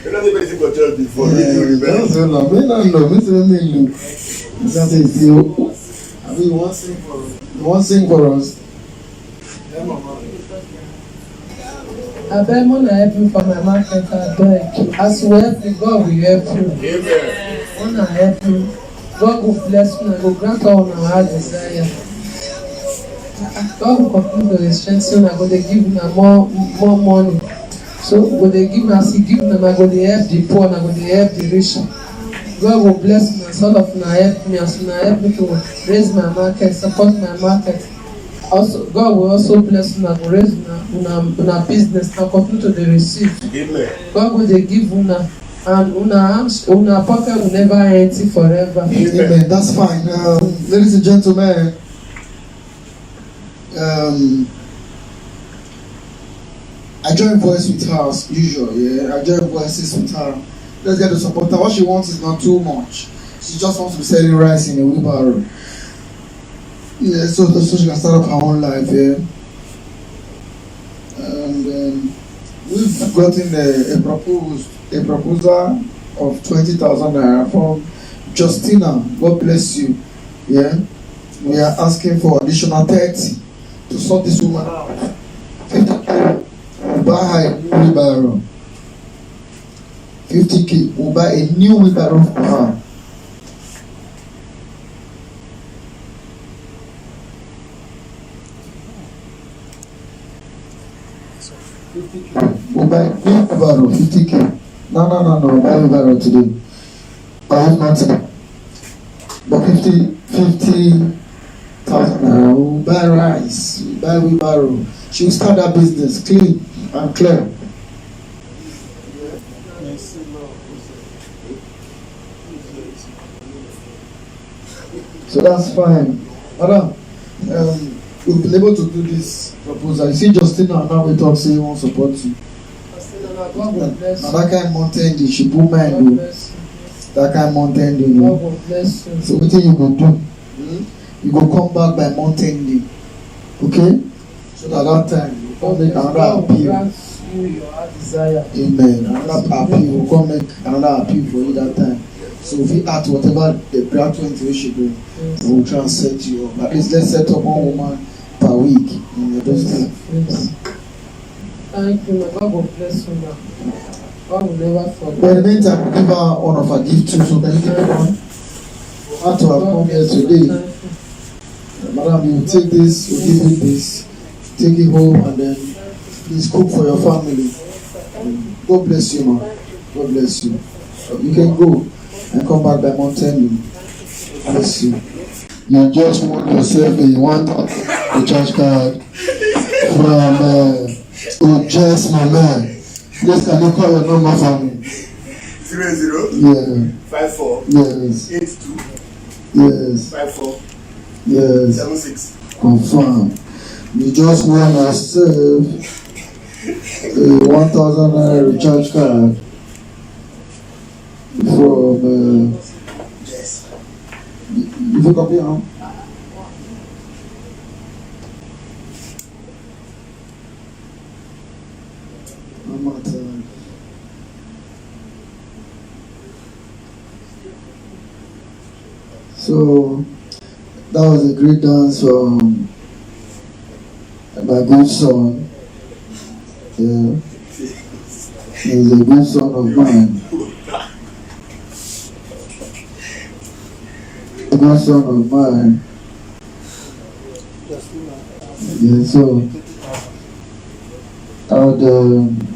You're not even for church before. That's so long. Me not know. Me say me look. Me say you. I mean, you want sing for us? You want sing for us? Yeah, Mama. I beg more than help you for my market. I beg. As you help me, God will help you. Amen. When I help you, God will bless you and will grant all my heart desire. God will continue to strengthen you. I go to give you more money. So go to give as He give them, I go to help the poor and I go to help the rich. God will bless me and sort of help me as help me to raise my market, support my market. Also, God will also bless you and raise una business and continue to the receive. Amen. God will give una and una pocket will never empty forever. Amen. That's fine. Ladies and gentlemen, I join voice with her as usual. Yeah, I join voices with her. Let's get to support her. What she wants is not too much. She just wants to be selling rice in a wheelbarrow. Yeah, so she can start up her own life, yeah. And we've gotten a proposal of 20,000 naira from Justina. God bless you. Yeah, we are asking for additional 30 to sort this woman out. 50K, we'll buy her a new wheelbarrow. 50K, we'll buy a new wheelbarrow for her. We'll buy a new wheelbarrow, 50K. No, we'll buy a wheelbarrow today. I have nothing. But 50,000 naira, we'll buy rice, we'll buy wheelbarrow. She will start that business clean and clear. So that's fine. Madam, we've been able to do this proposal. You see, Justina now we talk say he won't support you. God will bless Now you. that kind of mountain, she put mind. God bless you. That kind of mountain, God will bless you. So what thing you go do? You go come back by mountain day. Okay? So that time you come make another God will appeal. grant you your heart desire. Amen. Another appeal will come make another appeal for you that time. So if you act whatever the grant 20 we should do, Yes. we will try and set you up. At least let's set up one woman per week in your business. Yes. Thank you, my God will bless you, ma. God will never But in forget. the meantime, we give her one of our gifts too, so can you give her one? For her to have come here today. Madam, you will take this, we'll give you this, take it home and then please cook for your family. God bless you, man. God bless you. You can go and come back by mountain. Bless you. You just want yourself a recharge card from Jess, my man. Please, can you call your number for me? 00 Yeah. 54 Yes. 82 Yes. 54 Yes. 76. Confirm. You just want yourself a 1,000 naira recharge card from Yes. you look up here, huh? I'm not, so that was a great dance from my good son. Yeah. He's a good son of mine. A good son of mine. Yeah, so I would,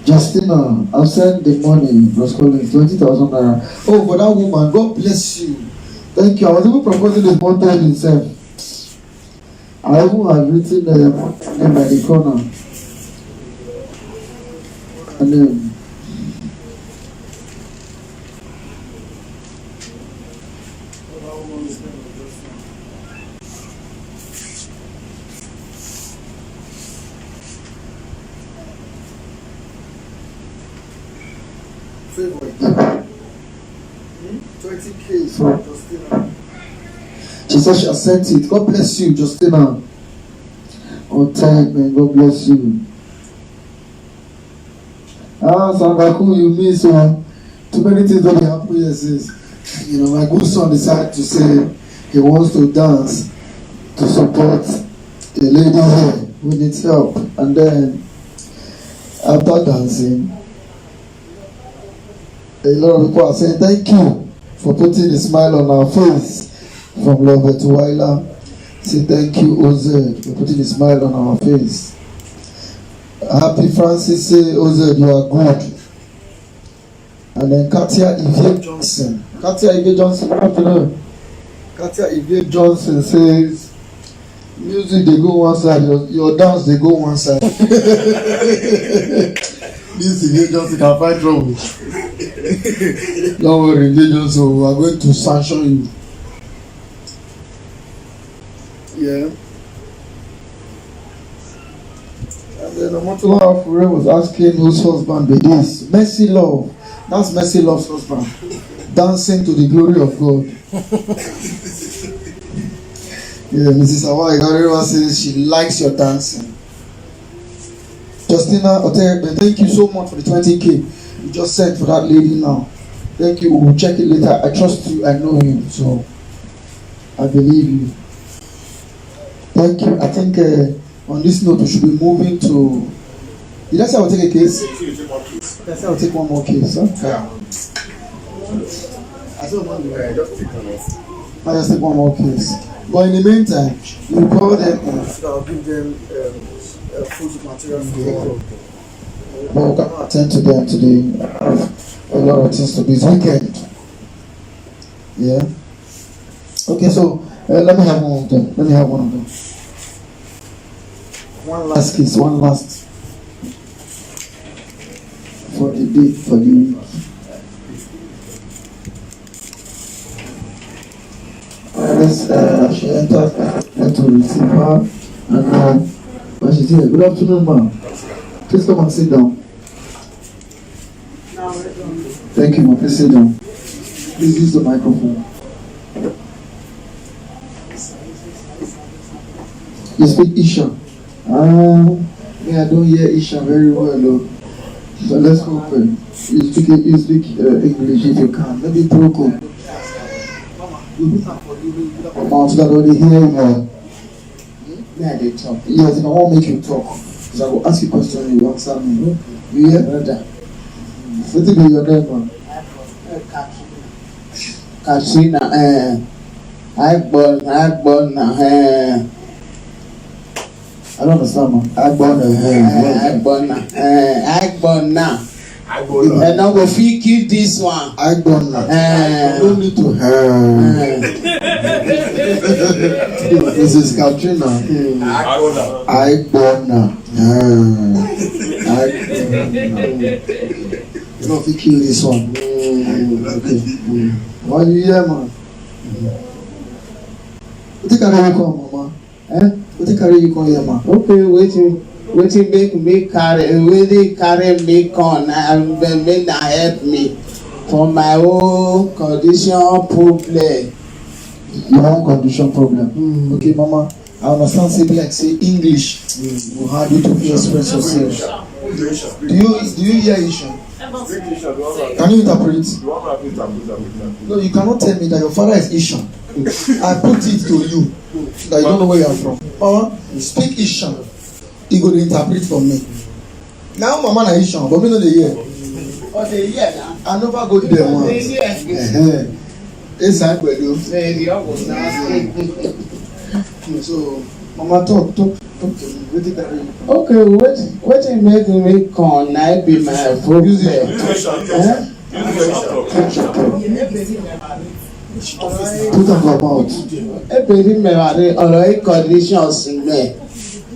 Justina, I've sent the money, Ross Collins, 20,000 naira. Oh, for that woman, God bless you. Thank you. I was even proposing this one time itself. I even have written the name by the corner. And then favorite. 20K for Justina. She said she has sent it. God bless you, Justina. On time, man. God bless you. Sangaku, you miss one. Too many things don't happen here since. You know, my good son decided to say he wants to dance to support a lady here who needs help. And then, after dancing, a lot of people are saying thank you for putting a smile on our face. From Robert Weiler, say thank you OZ for putting a smile on our face. Happy Francis say OZ you are good. And then Katia Ivie Johnson. Katia Ivie Johnson, good afternoon. Katia Ivie Johnson says music they go one side, your dance they go one side. This Ivie Johnson can find trouble. Don't worry, Ivie Johnson, we are going to sanction you. Yeah. And then Omotola Afure was asking whose husband be this. Mercy Love. That's Mercy Love's husband. dancing to the glory of God. Yeah, Mrs. Hawaii Garewa says she likes your dancing. Justina Otebe, thank you so much for the 20K you just sent for that lady now. Thank you. We'll check it later. I trust you. I know you, so I believe you. Thank you. I think on this note we should be moving to. Did I say I'll take a case? Did I say I'll take one more case? Huh? Yeah. I said one more. Just take one more. I just take one more case. But in the meantime, we'll call them. I'll give them food material for. But we cannot attend to them today. I have a lot of things to do. It's weekend. Yeah. Okay, so let me have one of them. One last case. One last for the day, for the week. She entered to receive her, and when she's here, good afternoon, ma'am. Please come and sit down. Thank you, ma'am. Please sit down. Please use the microphone. You speak Isha. Me, I don't hear Isha very well, though. So let's hope you speak English if you can. Maybe Proko. Mount that already hear you. Yeah, they talk. Yes, if I won't make you talk. So I will ask you a question and you answer me. You hear, brother? What is your name, man? Katrina, I don't understand, man. Agbona. And now we fit keep this one. You don't need to Mrs. Katrina. You don't fit kill this one. Okay. Why you here, man? What you carry you come, mama? What you carry you come here, man? Okay, wetin make me carry me come and make na help me for my own condition problem. Your own condition problem. Okay, mama. I understand. Say English. Will hard you to express yourself. Do you hear Isha? Can you interpret? No, you cannot tell me that your father is Isha. I put it to you that you don't know where you are from. Mama, speak Isha. He go to interpret for me. Now, mama na Isha, but me no dey hear. Oh, they hear now. I never go there once. They hear. Inside Gbedu. So, mama talk to me. Wetin carry you? Okay, wetin make me come na be my problem. Put am for mouth. Ebere mewari ọ̀rọ̀ conditions me.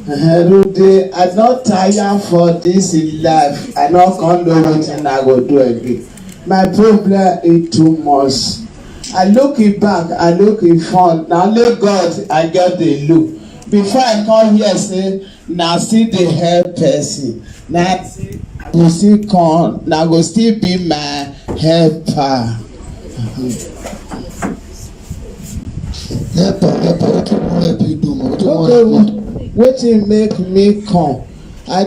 Rude, I not tire for this life. I not come know wetin I go do again. My problem is too much. I look it back, I look it front. Na only God I get the look. Before I come here say na still dey help person. Na go still come, na go still be my helper. Help you do, man. Wetin make me come? I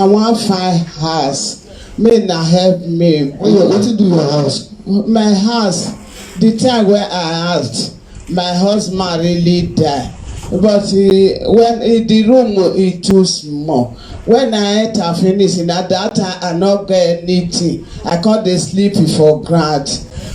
wan find house. Make na help me. Wetin do your house? My house, the time wey I asked, my husband really die. But when the room is too small. When I enter finish, na that time I no get anything. I come dey sleep for ground.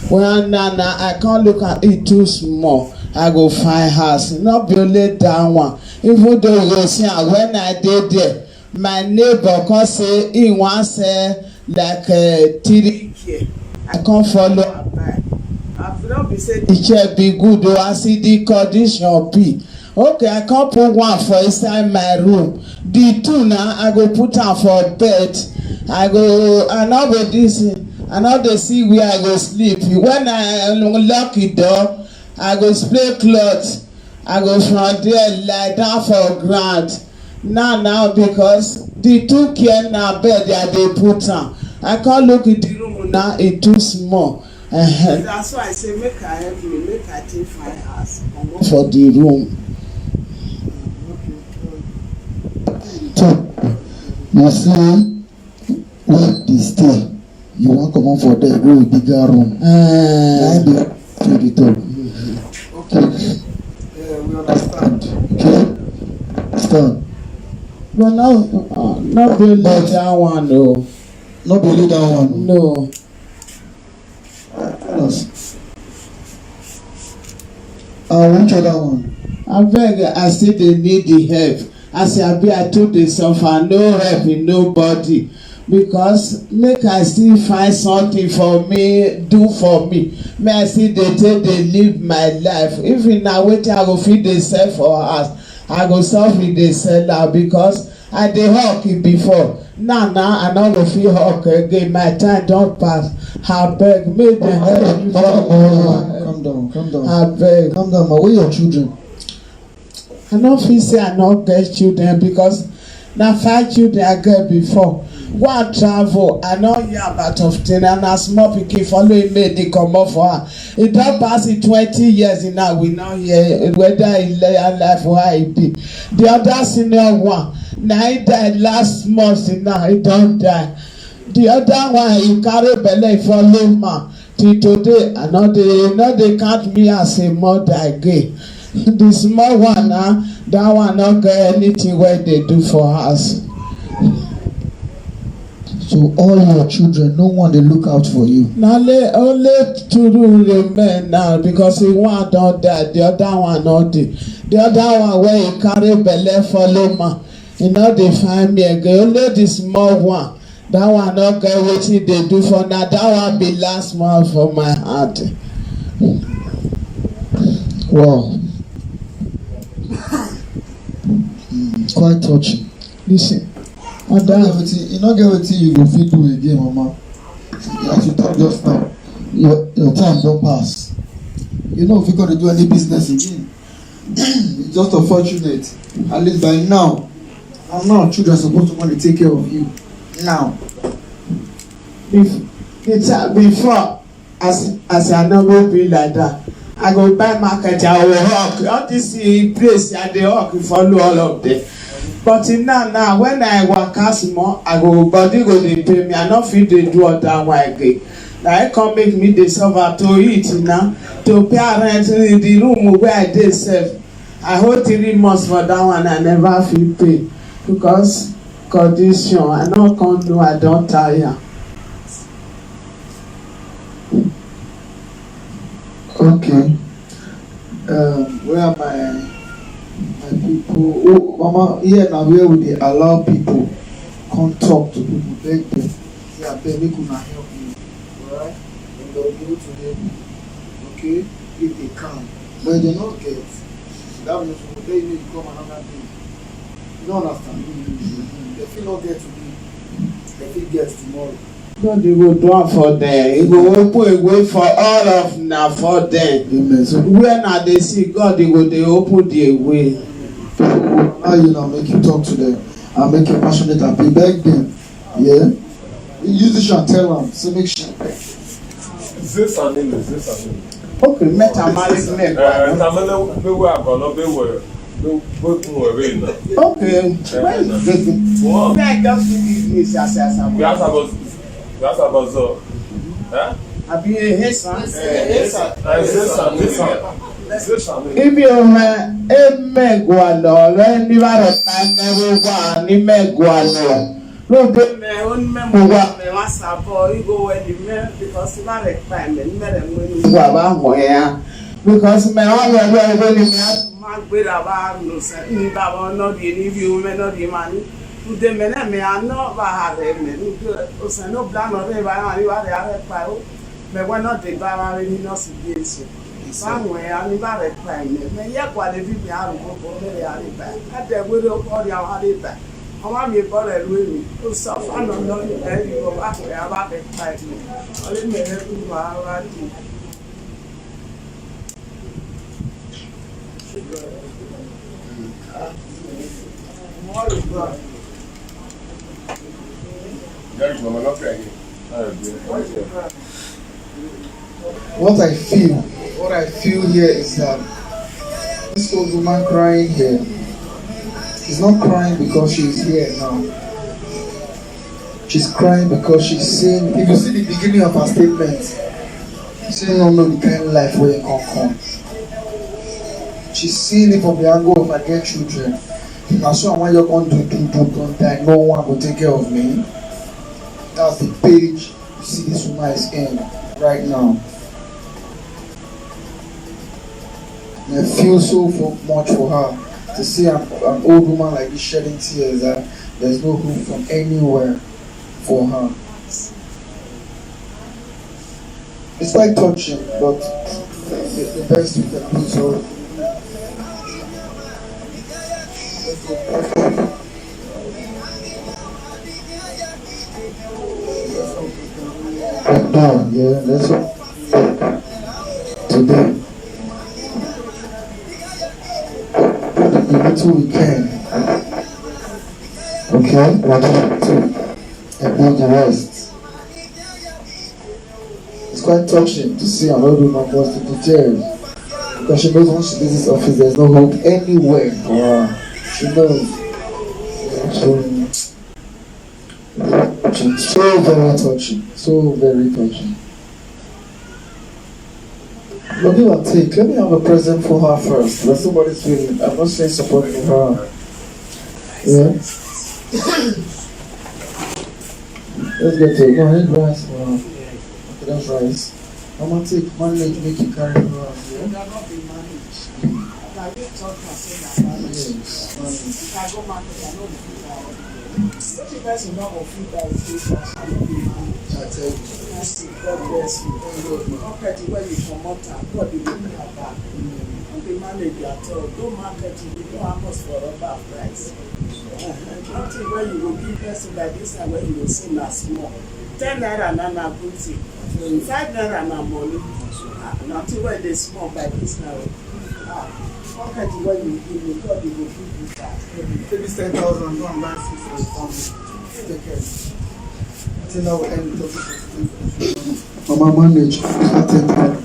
When I come look at it too small. I go find house. Not be only that one. Even though you see when I dey there, my neighbor come say he wan sell like 3K. I come follow am buy. I no be say the chair be good o, I see the condition be. Okay, I come put one for inside my room. The two now I go put am for bed. I no go this. I no dey see where I go sleep. When I lock the door, I go spray cloth. I go from there lie down for ground. Now because the 2K na bed I dey put am. I can't look at the room now, it too small. That's why I say make I help me, make I take my house for the room. So, you see, where they stay, you want come on for the go bigger room. I be to the top. Okay. We understand. Okay. Understand. But not really that one though. Not really that one. No. Tell us. Which other one? I beg, I say they need the help. I say I told they suffer, no help in nobody. Because make I still find something for me, do for me. May I see they take they live my life. If na wetin I go fit dey sell for house, I go suffer dey sell am because I dey hawk it before. Now I no go fit hawk again. My time don pass. Abeg, make dem help me. Calm down. Abeg. Calm down, ma. Where your children? I no fit say I no get children because na 5 children I get before. One travel, I no hear about of ten and na small pikin follow him make dey comot for her. E don pass 20 years now, we no hear whether e life or how e be. The other senior one, na he die last month now, he don die. The other one, he carry belle, he follow man. Till today, I no dey count me as a mother again. The small one, that one no get anything wey dey do for house. So all your children, no one dey look out for you. Na only 2 remain now because the one don die, the other one no dey. The other one wey he carry belle follow man, he no dey find me again. Only the small one, that one no get wetin dey do for now. That one be last month for my heart. Wow. Quite touching. Listen. You no get wetin you go fit do again, mama. As you talk just now, your time don pass. You no fit go dey do any business again. It's just unfortunate. At least by now, and now children suppose to want to take care of you. Now. Before, as I no go be like that, I go buy market, I will hawk. All this place, I dey hawk, follow all of them. But now when I waka small, I go body go dey pay me. I no fit dey do other one again. Na it come make me dey suffer to eat now, to pay rent in the room where I dey sef. I hold 3 months for that one, I never fit pay because condition. I no come know, I don tire. Okay. Where are my people? Oh, mama, here now where we dey allow people come talk to people, beg them. Say abeg make una help me, alright? And they will be able to help you. Okay? If they can. But if they no get, that means we will let you know you come another day. You don't understand? They fit not get today. They fit get tomorrow. God dey go do am for them. He go open a way for all of na for them. Amen. So Where na dey see, God dey go dey open the way. now you know make you talk to them and make you passionate and be beg them. Yeah? Use this and tell them. So make sure. This and this. Okay, meta marry me. Okay, where is this? Where just do this as Abi Hesan. Ibi ome emegwalo re ni ba re ta ne wa ni megwalo. Lo de me on me mo wa sabo igo we di me because ma re pa me ni me re mo ni wa ba mo ya. Because me wa we ni me ma gbe ra ba no se ni ba bo no di ni bi o me no di ma ni. Ude me na me ano ba ha re me ni o se no bla no re ba ma ni wa re are pa o. Me we no de ba ma re ni no si bi eso. Somewhere I never reply. Me ya kwa le bi a ru ko me re ari ba. A de we do ko ri a ari ba. O ma mi ko re lu mi. O so fa no no ni e ri ko ba ko ya ba reply me. O le me re ku wa wa ti. What I feel here is that this old woman crying here is not crying because she's here now. She's crying because she's saying, if you see the beginning of her statement, she's saying, "No, no, the kind of life where you can come." She's seeing it from the angle of, "I get children. That's why when you're going to don't die, no one will take care of me." That's the page you see this woman is in right now. And I feel so much for her to see an old woman like this shedding tears. That there's no hope from anywhere for her. It's quite touching, but the best we can do so. Yeah, let's hope today. The little we can. Okay, we're going to and do the rest. It's quite touching to see an old woman burst into tears because she knows once she leaves this office, there's no hope anywhere for her. She knows. Yeah, so very touching, so very touching. But give and take. Let me have a present for her first. Let somebody's feeling. I'm not saying support for her. Yeah. Let's get to it. No, I need rice for her. Okay, that's rice. I'm gonna take manage, make you carry her out. Yeah. God bless you. Market where you come out and God will bring her back. Don't be managed at all. Don't market it. You don't have us for rubber price. Nothing where you will give person like this and where you will see na small. 10 naira na good thing. 5 naira na money. Nothing where they small by this now. Market where you give me, God will give you that. Take this 10,000, go and buy food for the family. Take care. Till now we end the topic. Mama, manage. You can't take care.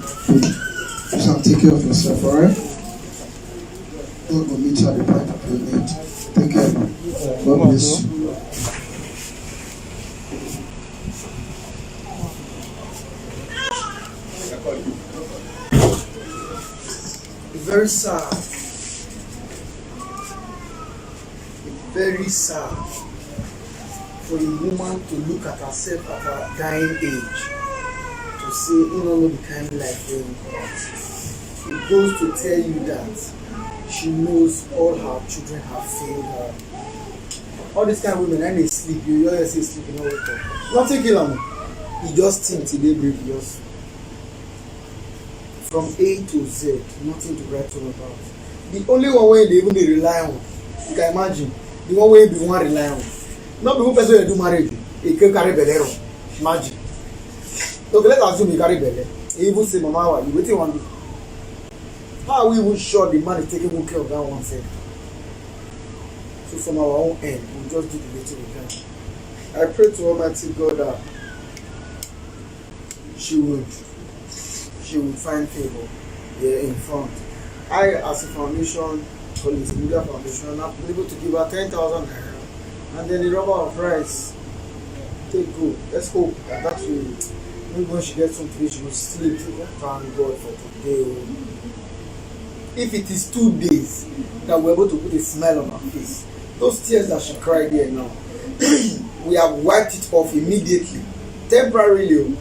You shall take care of yourself, alright? God will meet you at the point of your need. Take care. God bless you. It's very sad. It's very sad for a woman to look at herself at her dying age to say, "You don't know the kind of life they want." It goes to tell you that she knows all her children have failed her. All these kind of women, when they sleep, you always say sleep, you know wake up. Nothing kill them. You just think till they break yours. From A to Z, nothing to write home about. The only one way they even rely on, you can imagine, the one way they want rely on. Not the one person who do marriage, he can carry belly. Imagine. Okay, let's assume he carry belly. He even say, "Mama, you waiting one day." How are we even sure the man is taking good care of that one self? So from our own end, we'll just do the little we can. I pray to Almighty God that she would find favor here in front. I, as a foundation, Collins Media Foundation, I've been able to give her 10,000 naira and then the rubber of rice. Take go. Let's hope that will, maybe when she gets home today, she will sleep. Thank God for today. If it is 2 days that we're able to put a smile on her face, those tears that she cried here now, we have wiped it off immediately, temporarily.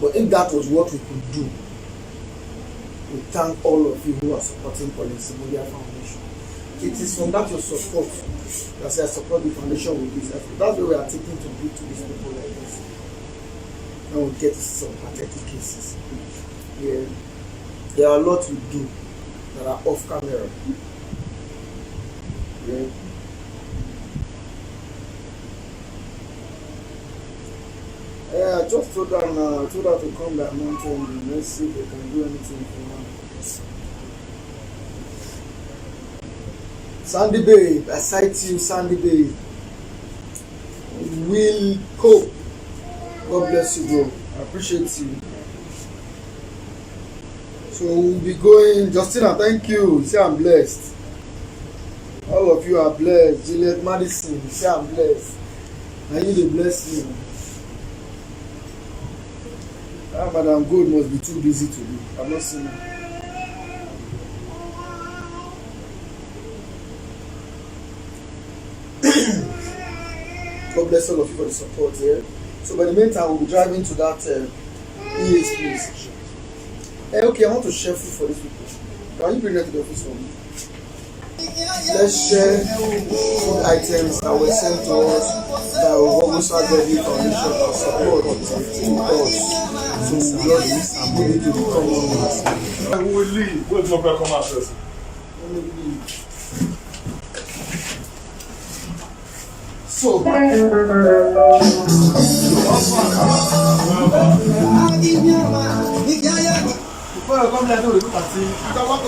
But if that was what we could do, we thank all of you who are supporting Collins Media Foundation. It is from that your support that I support the foundation with this effort. That's what we are taking to do to these people like this. And we get some pathetic cases. Yeah. There are a lot we do that are off camera. Yeah. Yeah, I just told her to come by mountain and let's see if they can do anything for her. Sandy Babe, I cite you, Sandy Babe. Will Cope. God bless you, bro. appreciate you. So we'll be going. Justina, thank you. Say I'm blessed. All of you are blessed. Juliet Madison, say I'm blessed. And you, they bless me. Madam Gold must be too busy today. I'm not seeing her. God bless all of you for the support here. So by the meantime, we'll be driving to that EA's place. Okay, I want to share food for these people. Can you bring that to the office for me? Let's share food items that were sent to us that will almost have ready foundation and support us. So God is moving to the common ones. I will leave. Where's my brother come out first? So, before I come there, I know the party. Come on.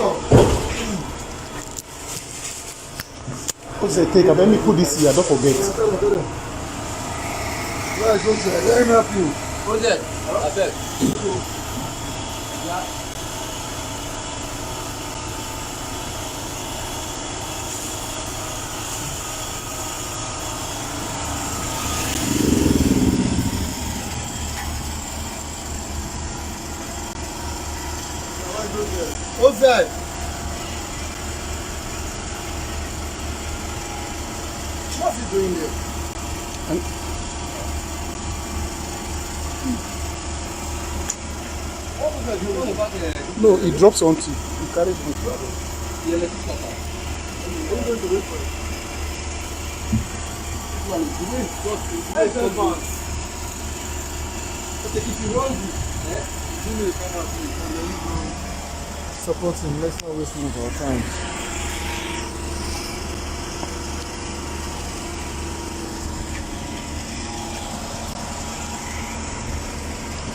What's the take? Let me put this here, don't forget. Where is it? Let me help you. What's that? I bet. What's that? What's he doing there? What was that doing? No, it drops onto you. You carry it. Support him, let's not waste more of our time.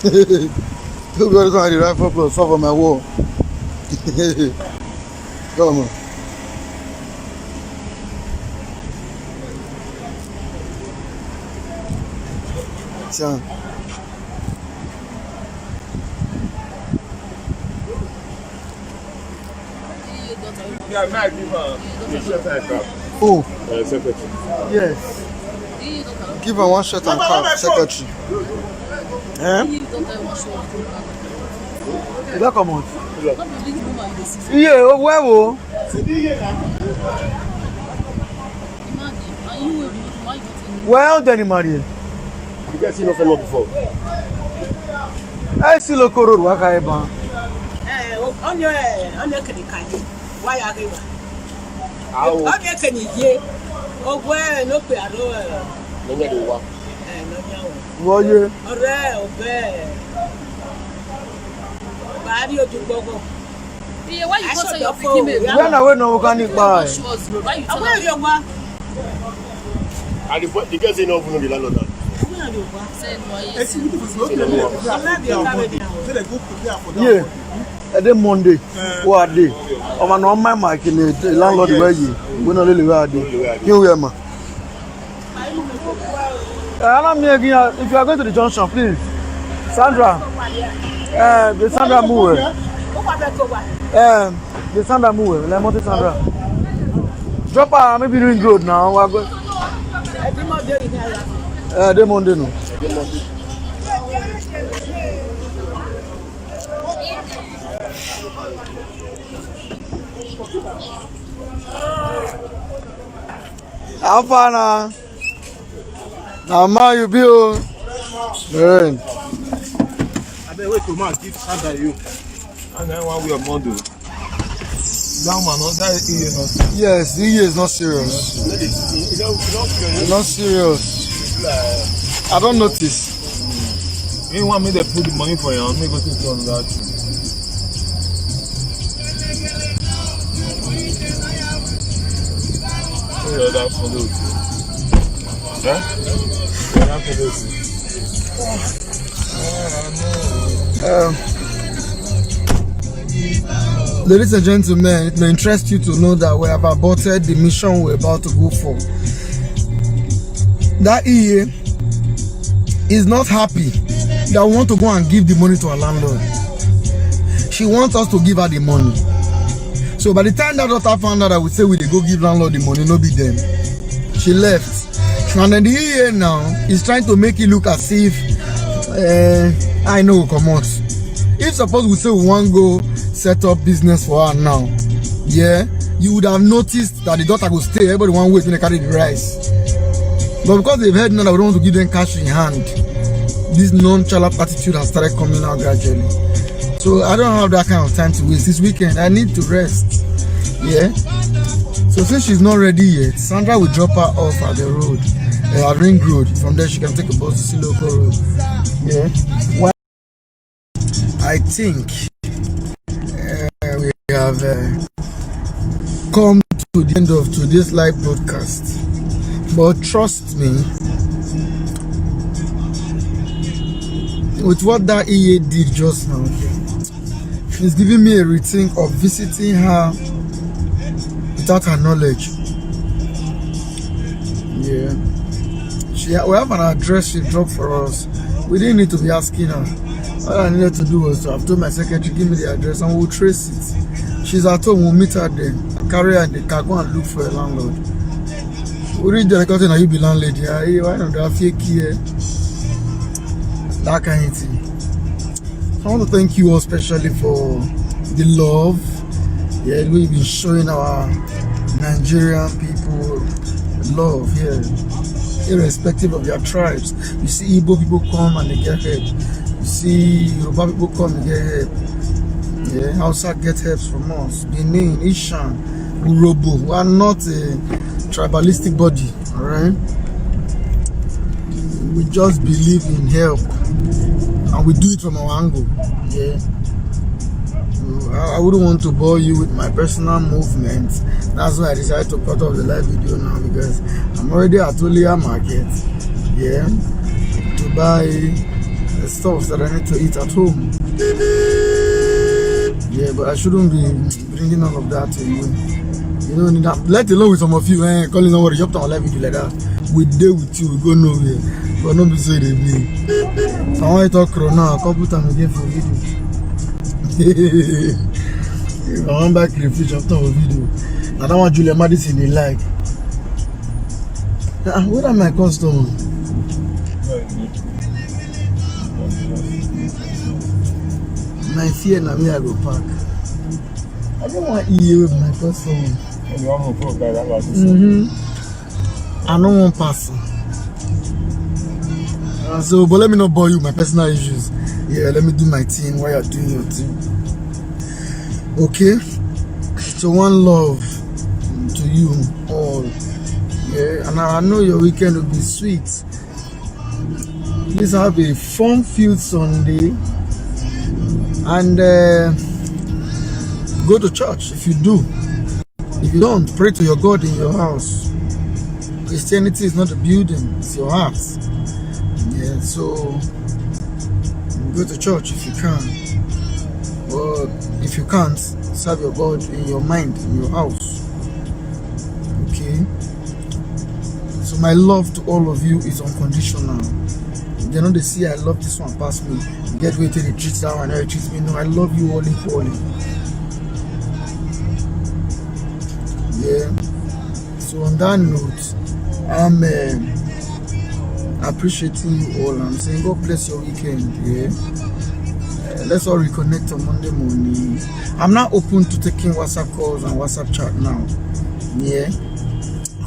You gotta go and the rifle plus over my wall. Come on. Tiens. Yeah, now give her the shirt and cap. Oh, Secretary. yes. Give her one shirt and cap, secretary. Eh? You don't come out. Yeah, where wo? Well done, Marie. You guys seen nothing before? I see local road waka eba. On your Kadikani. Why are you? How? On your Kanye. Oh, where no pay at all. No way to walk. Wo ye? Ọ̀rẹ́ ọ̀bẹ. Bàárí ojú gbogbo. Yeah, why you go to your picking baby? Where na we no can buy? Why you tell Àwọn èrè wa. And the girls say no even know the landlord. Yeah. Every Monday, what day? Over no my mark in the landlord where you. We no really where day. You where ma? Allow me again. If you are going to the junction, please, Sandra. The Sandra move. The Sandra move. Let me Sandra. Drop her maybe Ring Road now. We are going. The Monday no. How far now? Now, man, you be on. Man. I bet wait to man give Sandra you. And then one way of Monday. That man, that is not. Yes, the year is not serious. It's not serious. I don't notice. You want me to put the money for you? I'm going to take on that. Yeah, that's for those. Huh? Yeah, that's for those. Ladies and gentlemen, it may interest you to know that we have aborted the mission we're about to go for. That EA is not happy that we want to go and give the money to our landlord. She wants us to give her the money. So by the time that daughter found out that we say we go give landlord the money, no be them. She left. And then the EA now is trying to make it look as if I know come out. If suppose we say we want to go set up business for her now, yeah, you would have noticed that the daughter will stay. Everybody want to wait when they carry the rice. But because they've heard now that we don't want to give them cash in hand, this nonchalant attitude has started coming out gradually. So I don't have that kind of time to waste. This weekend I need to rest. Yeah. So since she's not ready yet, Sandra will drop her off at the road, at Ring Road. From there she can take a bus to Siloko Road. Yeah. Well, I think we have come to the end of today's live broadcast. But trust me, with what that EA did just now, it's giving me a rethink of visiting her without her knowledge. Yeah. We have an address she dropped for us. We didn't need to be asking her. All I needed to do was to have told my secretary, give me the address and we'll trace it. She's at home, we'll meet her there. Carry her in the car, go and look for a landlord. We reach there, because you be landlady. Hey, why not have fake here? That kind of thing. So I want to thank you all especially for the love. Yeah, we've been showing our Nigerian people love here, irrespective of their tribes. You see Igbo people come and they get help. You see Yoruba people come and get help. Yeah, Hausa get help from us. Benin, Ishan, Urobo. We are not a tribalistic body, alright? We just believe in help and we do it from our angle. Yeah. I wouldn't want to bore you with my personal movements. That's why I decided to cut off the live video now, because I'm already at Olia Market, yeah, to buy the stuff that I need to eat at home. Yeah, but I shouldn't be bringing all of that to you. You know, let alone with some of you, calling over the job on live video like that. We deal with you, we go nowhere. But not be so they be. So I want to talk now, a couple times again for video. If I want back to the fish after a video. I don't want Julia Madison they like. What are my customers? My fear na me I go park. I don't want EA with my customers. I don't want person. So, but let me not bore you with my personal issues. Yeah, let me do my thing while you're doing your thing. Okay? So one love to you all. Yeah, and I know your weekend will be sweet. Please have a fun-filled Sunday and go to church if you do. If you don't, pray to your God in your house. Christianity is not a building, it's your heart. Yeah, so go to church if you can, or if you can't, serve your God in your mind, in your house. Okay? So my love to all of you is unconditional. You know they see I love this one past me. Get way to the treat that one, and treat me. No, I love you all equally. Yeah. So on that note, I'm appreciating you all. I'm saying God bless your weekend. Yeah. Let's all reconnect on Monday morning. I'm not open to taking WhatsApp calls and WhatsApp chat now. Yeah.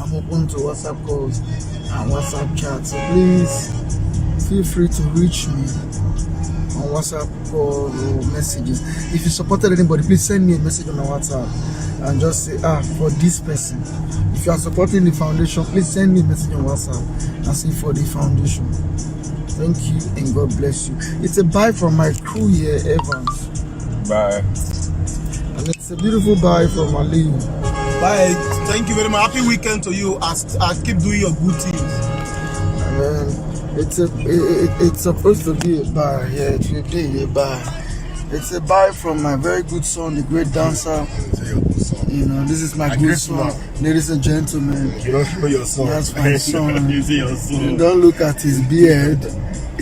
I'm open to WhatsApp calls and WhatsApp chat. So please feel free to reach me on WhatsApp calls or messages. If you supported anybody, please send me a message on my WhatsApp and just say, for this person. If you are supporting the foundation, please send me a message on WhatsApp and say for the foundation. Thank you and God bless you. It's a bye from my crew here, Evans. Bye. And it's a beautiful bye from Aliyu. Bye. Thank you very much. Happy weekend to you. I keep doing your good things. And it's supposed to be a bye. Yeah, it will be a bye. It's a bye from my very good son, the great dancer. You know, this is my good son, ladies and gentlemen. You don't show your son. That's my son. You see your son. Don't look at his beard.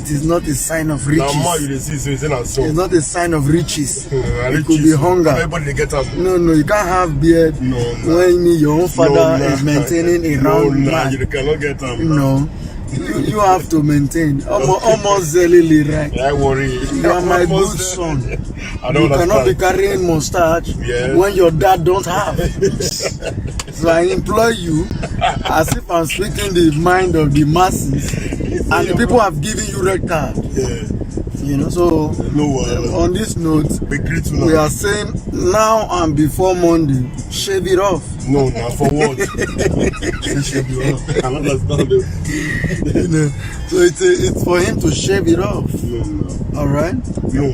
it is not a sign of riches. Now more you dey see, so it's not so. It's not a sign of riches. It Riches. could be hunger. Everybody they get up. No, you can't have beard when your own father is maintaining a round man. You cannot get them. No, you have to maintain. Almost zelily, right? I worry. You are my good son. I don't You cannot be understand. carrying mustache Yes. when your dad don't have. So I implore you, as if I'm speaking the mind of the masses, and the people have given you red card. Yeah. You know, so on this note, we are saying now and before Monday, shave it off. No, for what? Shave it off. I don't understand it. You know, so it's for him to shave it off. No. All right. No.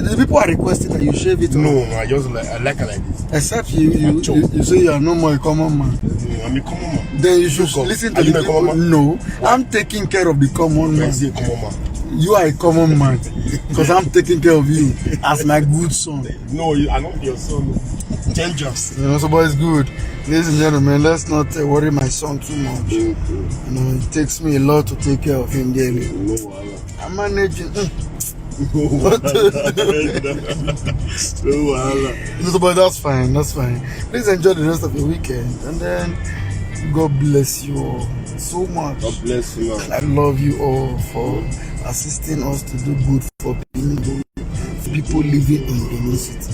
The people are requesting that you shave it off. No, I just like it like this. Except you say you are no more a common man. No, I'm a common man. Then you should listen to the people. No, I'm taking care of the common man. Is he a common man? You are a common man because I'm taking care of you as my good son. No, I'm not your son. Change us. You know, so boy, it's good. Ladies and gentlemen, let's not worry my son too much. You know, it takes me a lot to take care of him daily. I'm managing. So, but that's fine. That's fine. Please enjoy the rest of your weekend, and then God bless you all so much. God bless you. I love you all for assisting us to do good for people living in Benin City.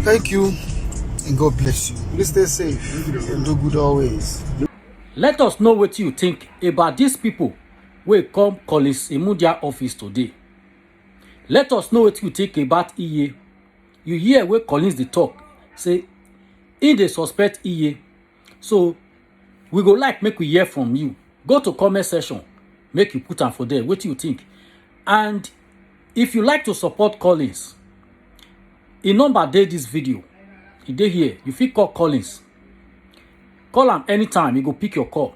Thank you, and God bless you. Please stay safe and do good always. Let us know what you think about these people wey come Collins Imudia office today. Let us know what you think about Iye. You hear where Collins dey talk, say in dey suspect Iye. So we go like make we hear from you. Go to comment section, make you put am for there. What you think? And if you like to support Collins, e number dey this video. E dey here. You fit call Collins. Call am anytime. He go pick your call.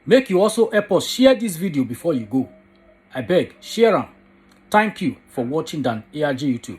Make you also help us share this video before you go. I beg, share am. Thank you for watching Dan ARG YouTube.